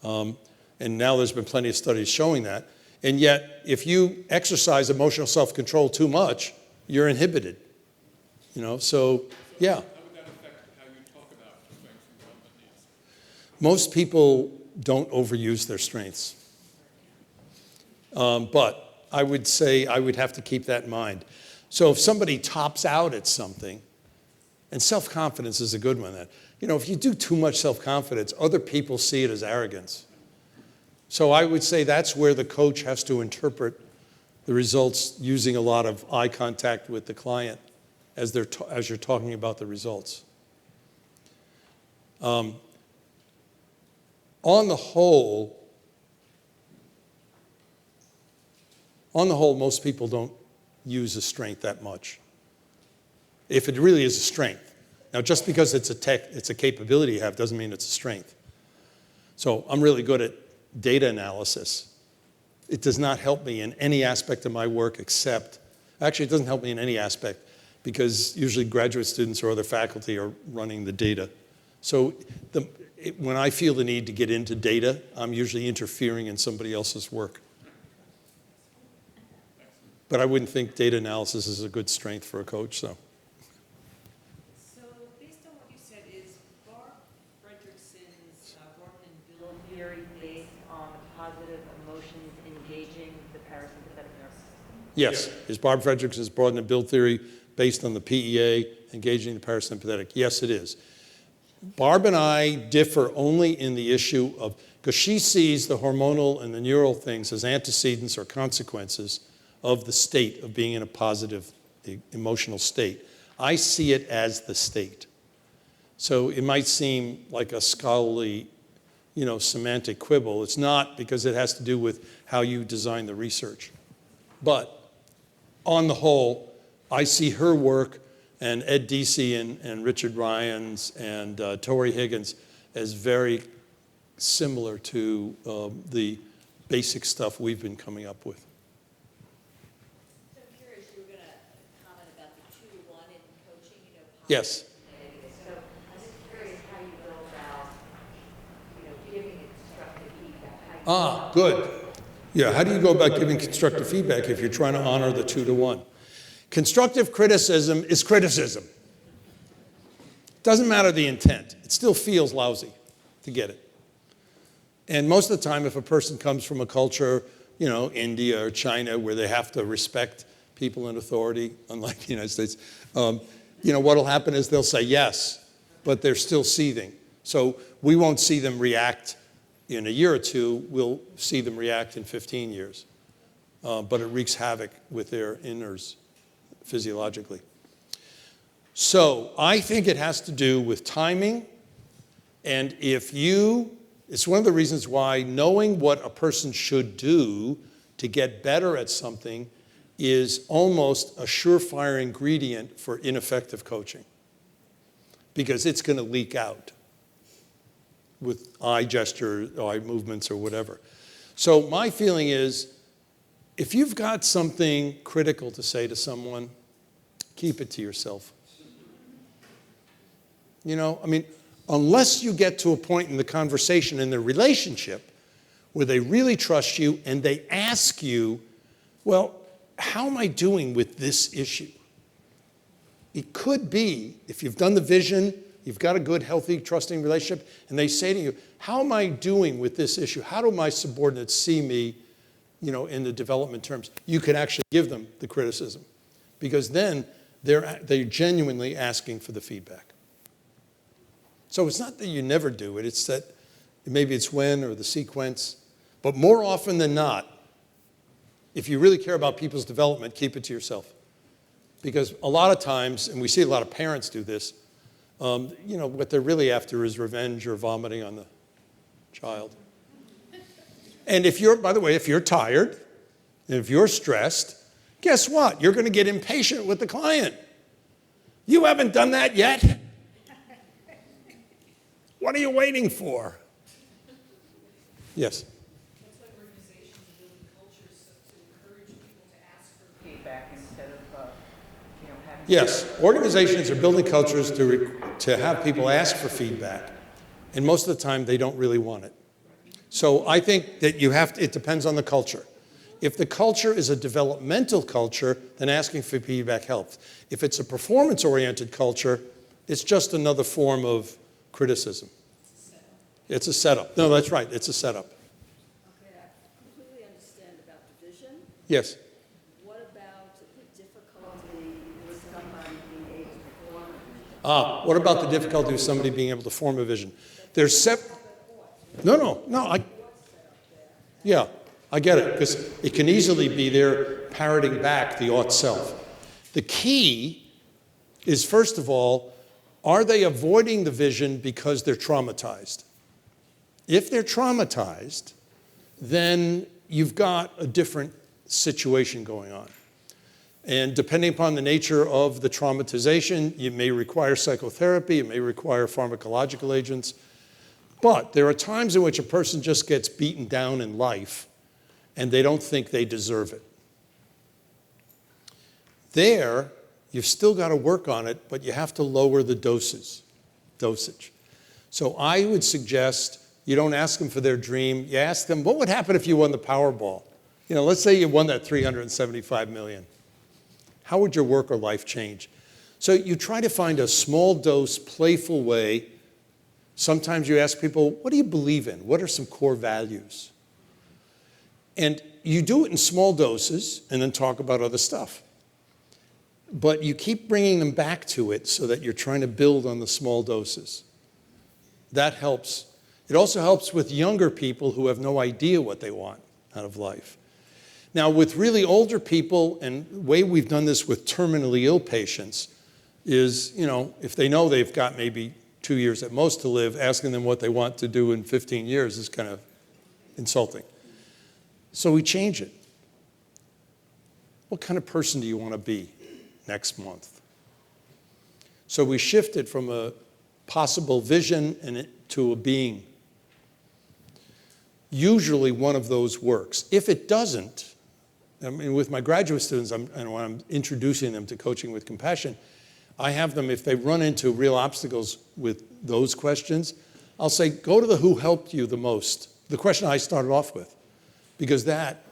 And now there's been plenty of studies showing that. And yet, if you exercise emotional self-control too much, you're inhibited. You know, so, yeah. How would that affect how you talk about strengths and development needs? Most people don't overuse their strengths. But I would say I would have to keep that in mind. So if somebody tops out at something, and self-confidence is a good one. That, you know, if you do too much self-confidence, other people see it as arrogance. So I would say that's where the coach has to interpret the results using a lot of eye contact with the client as you're talking about the results. On the whole, most people don't use a strength that much, if it really is a strength. Now, just because it's a capability you have doesn't mean it's a strength. So I'm really good at data analysis. It does not help me in any aspect of my work except, actually it doesn't help me in any aspect because usually graduate students or other faculty are running the data. So when I feel the need to get into data, I'm usually interfering in somebody else's work. But I wouldn't think data analysis is a good strength for a coach, so. So based on what you said, is Barb Fredrickson's Gordon and Bill Theory based on positive emotions engaging the parasympathetic nervous system? Yes. Is Barb Fredrickson's broaden and build theory based on the PEA engaging the parasympathetic? Yes, it is. Barb and I differ only in the issue of, because she sees the hormonal and the neural things as antecedents or consequences of the state of being in a positive emotional state. I see it as the state. So it might seem like a scholarly, semantic quibble. It's not, because it has to do with how you design the research. But on the whole, I see her work and Ed Deasy and Richard Ryans and Tori Higgins as very similar to the basic stuff we've been coming up with. So I'm curious, you were going to comment about the 2-to-1 in coaching, Yes. So I'm just curious how you go about, giving constructive feedback. Good. Yeah, how do you go about giving constructive feedback if you're trying to honor the 2-to-1? Constructive criticism is criticism. Doesn't matter the intent. It still feels lousy to get it. And most of the time, if a person comes from a culture, India or China, where they have to respect people in authority, unlike the United States, what'll happen is they'll say yes, but they're still seething. So we won't see them react in a year or two. We'll see them react in 15 years. But it wreaks havoc with their inners physiologically. So I think it has to do with timing. And it's one of the reasons why knowing what a person should do to get better at something is almost a surefire ingredient for ineffective coaching. because it's going to leak out with eye gesture, eye movements, or whatever. So my feeling is, if you've got something critical to say to someone, keep it to yourself. You know, I mean, unless you get to a point in the conversation, in the relationship, where they really trust you and they ask you, well, how am I doing with this issue? It could be, if you've done the vision, you've got a good, healthy, trusting relationship, and they say to you, how am I doing with this issue? How do my subordinates see me, you know, in the development terms? You can actually give them the criticism, because then they're genuinely asking for the feedback. So it's not that you never do it, it's that maybe it's when or the sequence, but more often than not, if you really care about people's development, keep it to yourself. Because a lot of times, and we see a lot of parents do this, you know, what they're really after is revenge or vomiting on the child. And if you're, by the way, if you're tired, and if you're stressed, guess what? You're going to get impatient with the client. You haven't done that yet? What are you waiting for? Yes? That's why organizations build cultures to encourage people to ask for feedback instead of, having. Yes, organizations are building cultures to have people ask for feedback, and most of the time they don't really want it. So I think that it depends on the culture. If the culture is a developmental culture, then asking for feedback helps. If it's a performance-oriented culture, it's just another form of criticism. It's a setup. No, that's right, it's a setup. Okay, I completely understand about the vision. Yes. What about the difficulty with somebody being able to form a vision? What about the difficulty with somebody being able to form a vision? There's No, yeah, I get it, because it can easily be there parroting back the ought self. The key is, first of all, are they avoiding the vision because they're traumatized? If they're traumatized, then you've got a different situation going on. And depending upon the nature of the traumatization, it may require psychotherapy, it may require pharmacological agents. But there are times in which a person just gets beaten down in life and they don't think they deserve it. There, you've still got to work on it, but you have to lower the dosage. So I would suggest you don't ask them for their dream. You ask them, what would happen if you won the Powerball? You know, let's say you won that $375 million. How would your work or life change? So you try to find a small dose, playful way. Sometimes you ask people, what do you believe in? What are some core values? And you do it in small doses and then talk about other stuff. But you keep bringing them back to it so that you're trying to build on the small doses. That helps. It also helps with younger people who have no idea what they want out of life. Now, with really older people, and the way we've done this with terminally ill patients is, you know, if they know they've got maybe 2 years at most to live, asking them what they want to do in 15 years is kind of insulting. So we change it. What kind of person do you want to be next month? So we shift it from a possible vision to a being. Usually one of those works. If it doesn't, I mean, with my graduate students, and when I'm introducing them to coaching with compassion, I have them, if they run into real obstacles with those questions, I'll say, go to the who helped you the most, the question I started off with, because that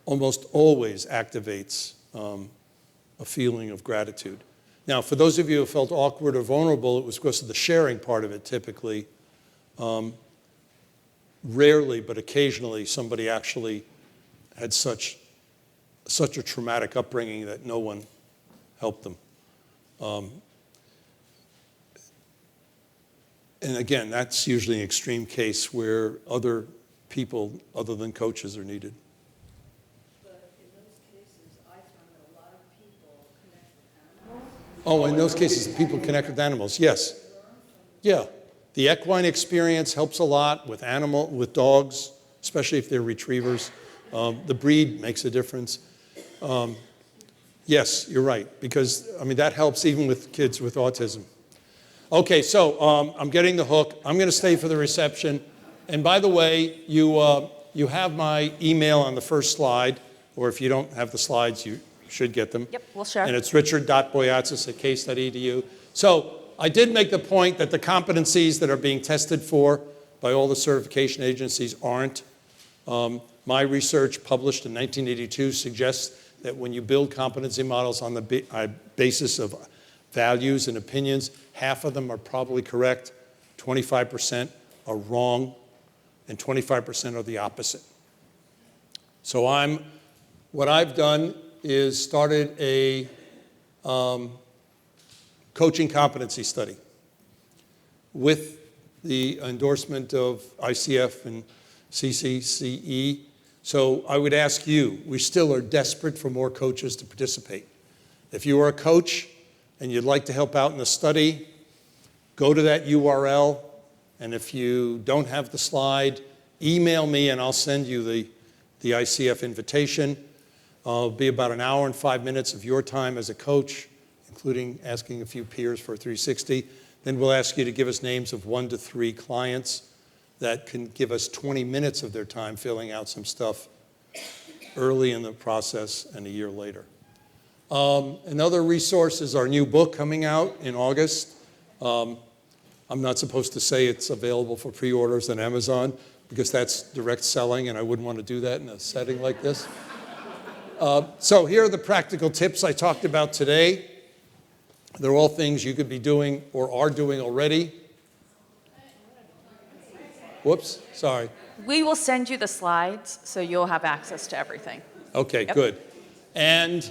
almost always activates a feeling of gratitude. Now, for those of you who felt awkward or vulnerable, it was because of the sharing part of it typically. Rarely, but occasionally, somebody actually had such a traumatic upbringing that no one helped them. And again, that's usually an extreme case where other people other than coaches are needed. But in those cases, I found that a lot of people connect with animals. Oh, in those cases, people connect with animals, yes. Yeah. The equine experience helps a lot with dogs, especially if they're retrievers. The breed makes a difference. Yes, you're right, because, I mean, that helps even with kids with autism. Okay, so I'm getting the hook. I'm going to stay for the reception. And by the way, you have my email on the first slide, or if you don't have the slides, you should get them. Yep, we'll share. And it's richard.boyatzis@case.edu. So I did make the point that the competencies that are being tested for by all the certification agencies aren't. My research published in 1982 suggests that when you build competency models on the basis of values and opinions, half of them are probably correct, 25% are wrong, and 25% are the opposite. So what I've done is started a coaching competency study with the endorsement of ICF and CCCE. So I would ask you, we still are desperate for more coaches to participate. If you are a coach and you'd like to help out in the study, go to that URL, and if you don't have the slide, email me and I'll send you the ICF invitation. It'll be about an hour and 5 minutes of your time as a coach, including asking a few peers for a 360. Then we'll ask you to give us names of 1 to 3 clients that can give us 20 minutes of their time filling out some stuff early in the process and a year later. Another resource is our new book coming out in August. I'm not supposed to say it's available for pre-orders on Amazon because that's direct selling and I wouldn't want to do that in a setting like this. So here are the practical tips I talked about today. They're all things you could be doing or are doing already. Whoops, sorry. We will send you the slides, so you'll have access to everything. Okay, Yep. good. And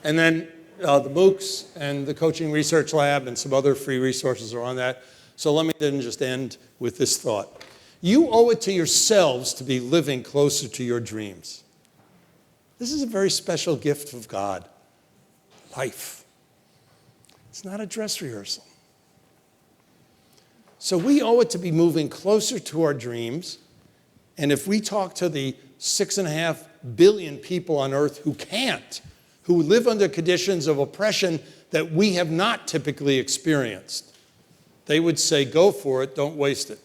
then the MOOCs and the Coaching Research Lab and some other free resources are on that. So let me then just end with this thought. You owe it to yourselves to be living closer to your dreams. This is a very special gift of God, life. It's not a dress rehearsal. So we owe it to be moving closer to our dreams. And if we talk to the 6.5 billion people on earth who can't, who live under conditions of oppression that we have not typically experienced, they would say, go for it, don't waste it.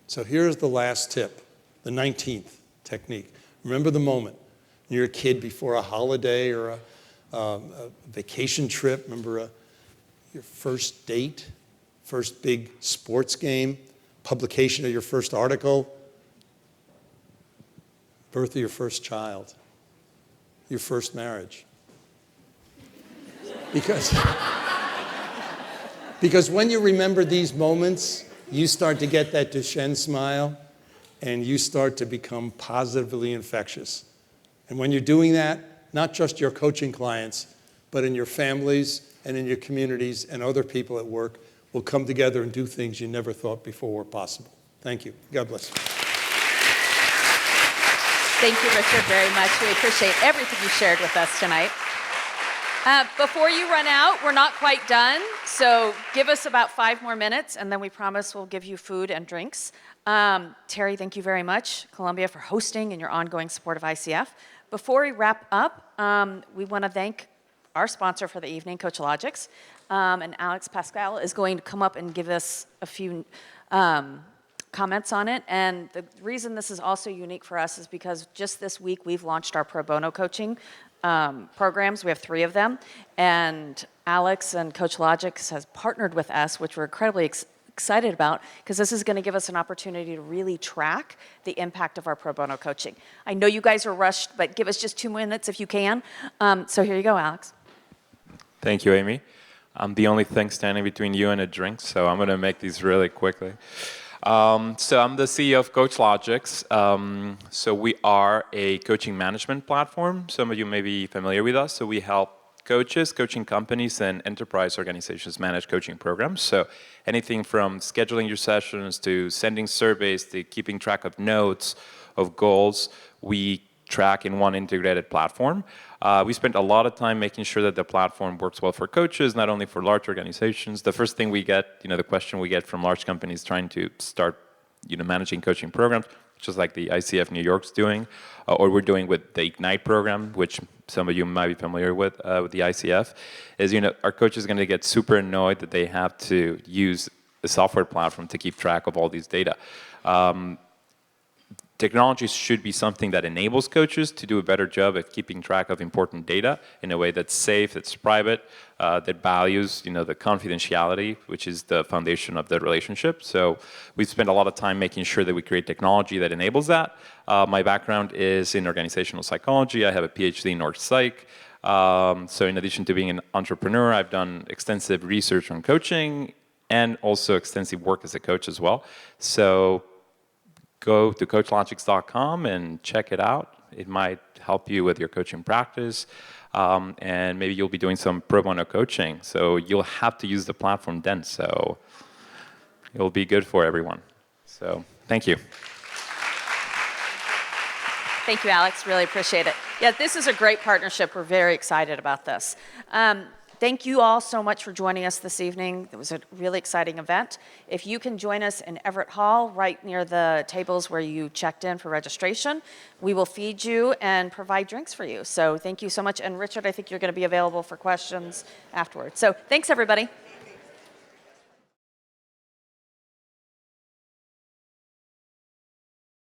So here's the last tip, the 19th technique. Remember the moment. You're a kid before a holiday or a vacation trip. Remember your first date, first big sports game, publication of your first article, birth of your first child, your first marriage. Because when you remember these moments, you start to get that Duchenne smile and you start to become positively infectious. And when you're doing that, not just your coaching clients, but in your families and in your communities and other people at work will come together and do things you never thought before were possible. Thank you. God bless you. Thank you, Richard, very much. We appreciate everything you shared with us tonight. Before you run out, we're not quite done, so give us about 5 more minutes, and then we promise we'll give you food and drinks. Terry, thank you very much, Columbia, for hosting and your ongoing support of ICF. Before we wrap up, we want to thank our sponsor for the evening, Coachologics, and Alex Pascal is going to come up and give us a few comments on it. And the reason this is also unique for us is because just this week we've launched our pro bono coaching programs. We have 3 of them, and Alex and Coachologics has partnered with us, which we're incredibly excited about, because this is going to give us an opportunity to really track the impact of our pro bono coaching. I know you guys are rushed, but give us just 2 minutes if you can. So here you go, Alex. Thank you, Amy. I'm the only thing standing between you and a drink, so I'm going to make these really quickly. So I'm the CEO of Coachologics. So we are a coaching management platform. Some of you may be familiar with us. So we help coaches, coaching companies, and enterprise organizations manage coaching programs. So anything from scheduling your sessions to sending surveys to keeping track of notes, of goals, we track in one integrated platform. We spent a lot of time making sure that the platform works well for coaches, not only for large organizations. The first thing we get, the question we get from large companies trying to start, managing coaching programs, just like the ICF New York's doing, or we're doing with the Ignite program, which some of you might be familiar with the ICF, is, our coaches are going to get super annoyed that they have to use the software platform to keep track of all these data. Technology should be something that enables coaches to do a better job at keeping track of important data in a way that's safe, that's private, that values, the confidentiality, which is the foundation of the relationship. So we spend a lot of time making sure that we create technology that enables that. My background is in organizational psychology. I have a PhD in org psych. So in addition to being an entrepreneur, I've done extensive research on coaching and also extensive work as a coach as well. So go to coachlogics.com and check it out. It might help you with your coaching practice, and maybe you'll be doing some pro bono coaching. So you'll have to use the platform then, so it'll be good for everyone. So thank you. Thank you, Alex. Really appreciate it. Yeah, this is a great partnership. We're very excited about this. Thank you all so much for joining us this evening. It was a really exciting event. If you can join us in Everett Hall, right near the tables where you checked in for registration, we will feed you and provide drinks for you. So thank you so much. And Richard, I think you're going to be available for questions afterwards. So thanks, everybody.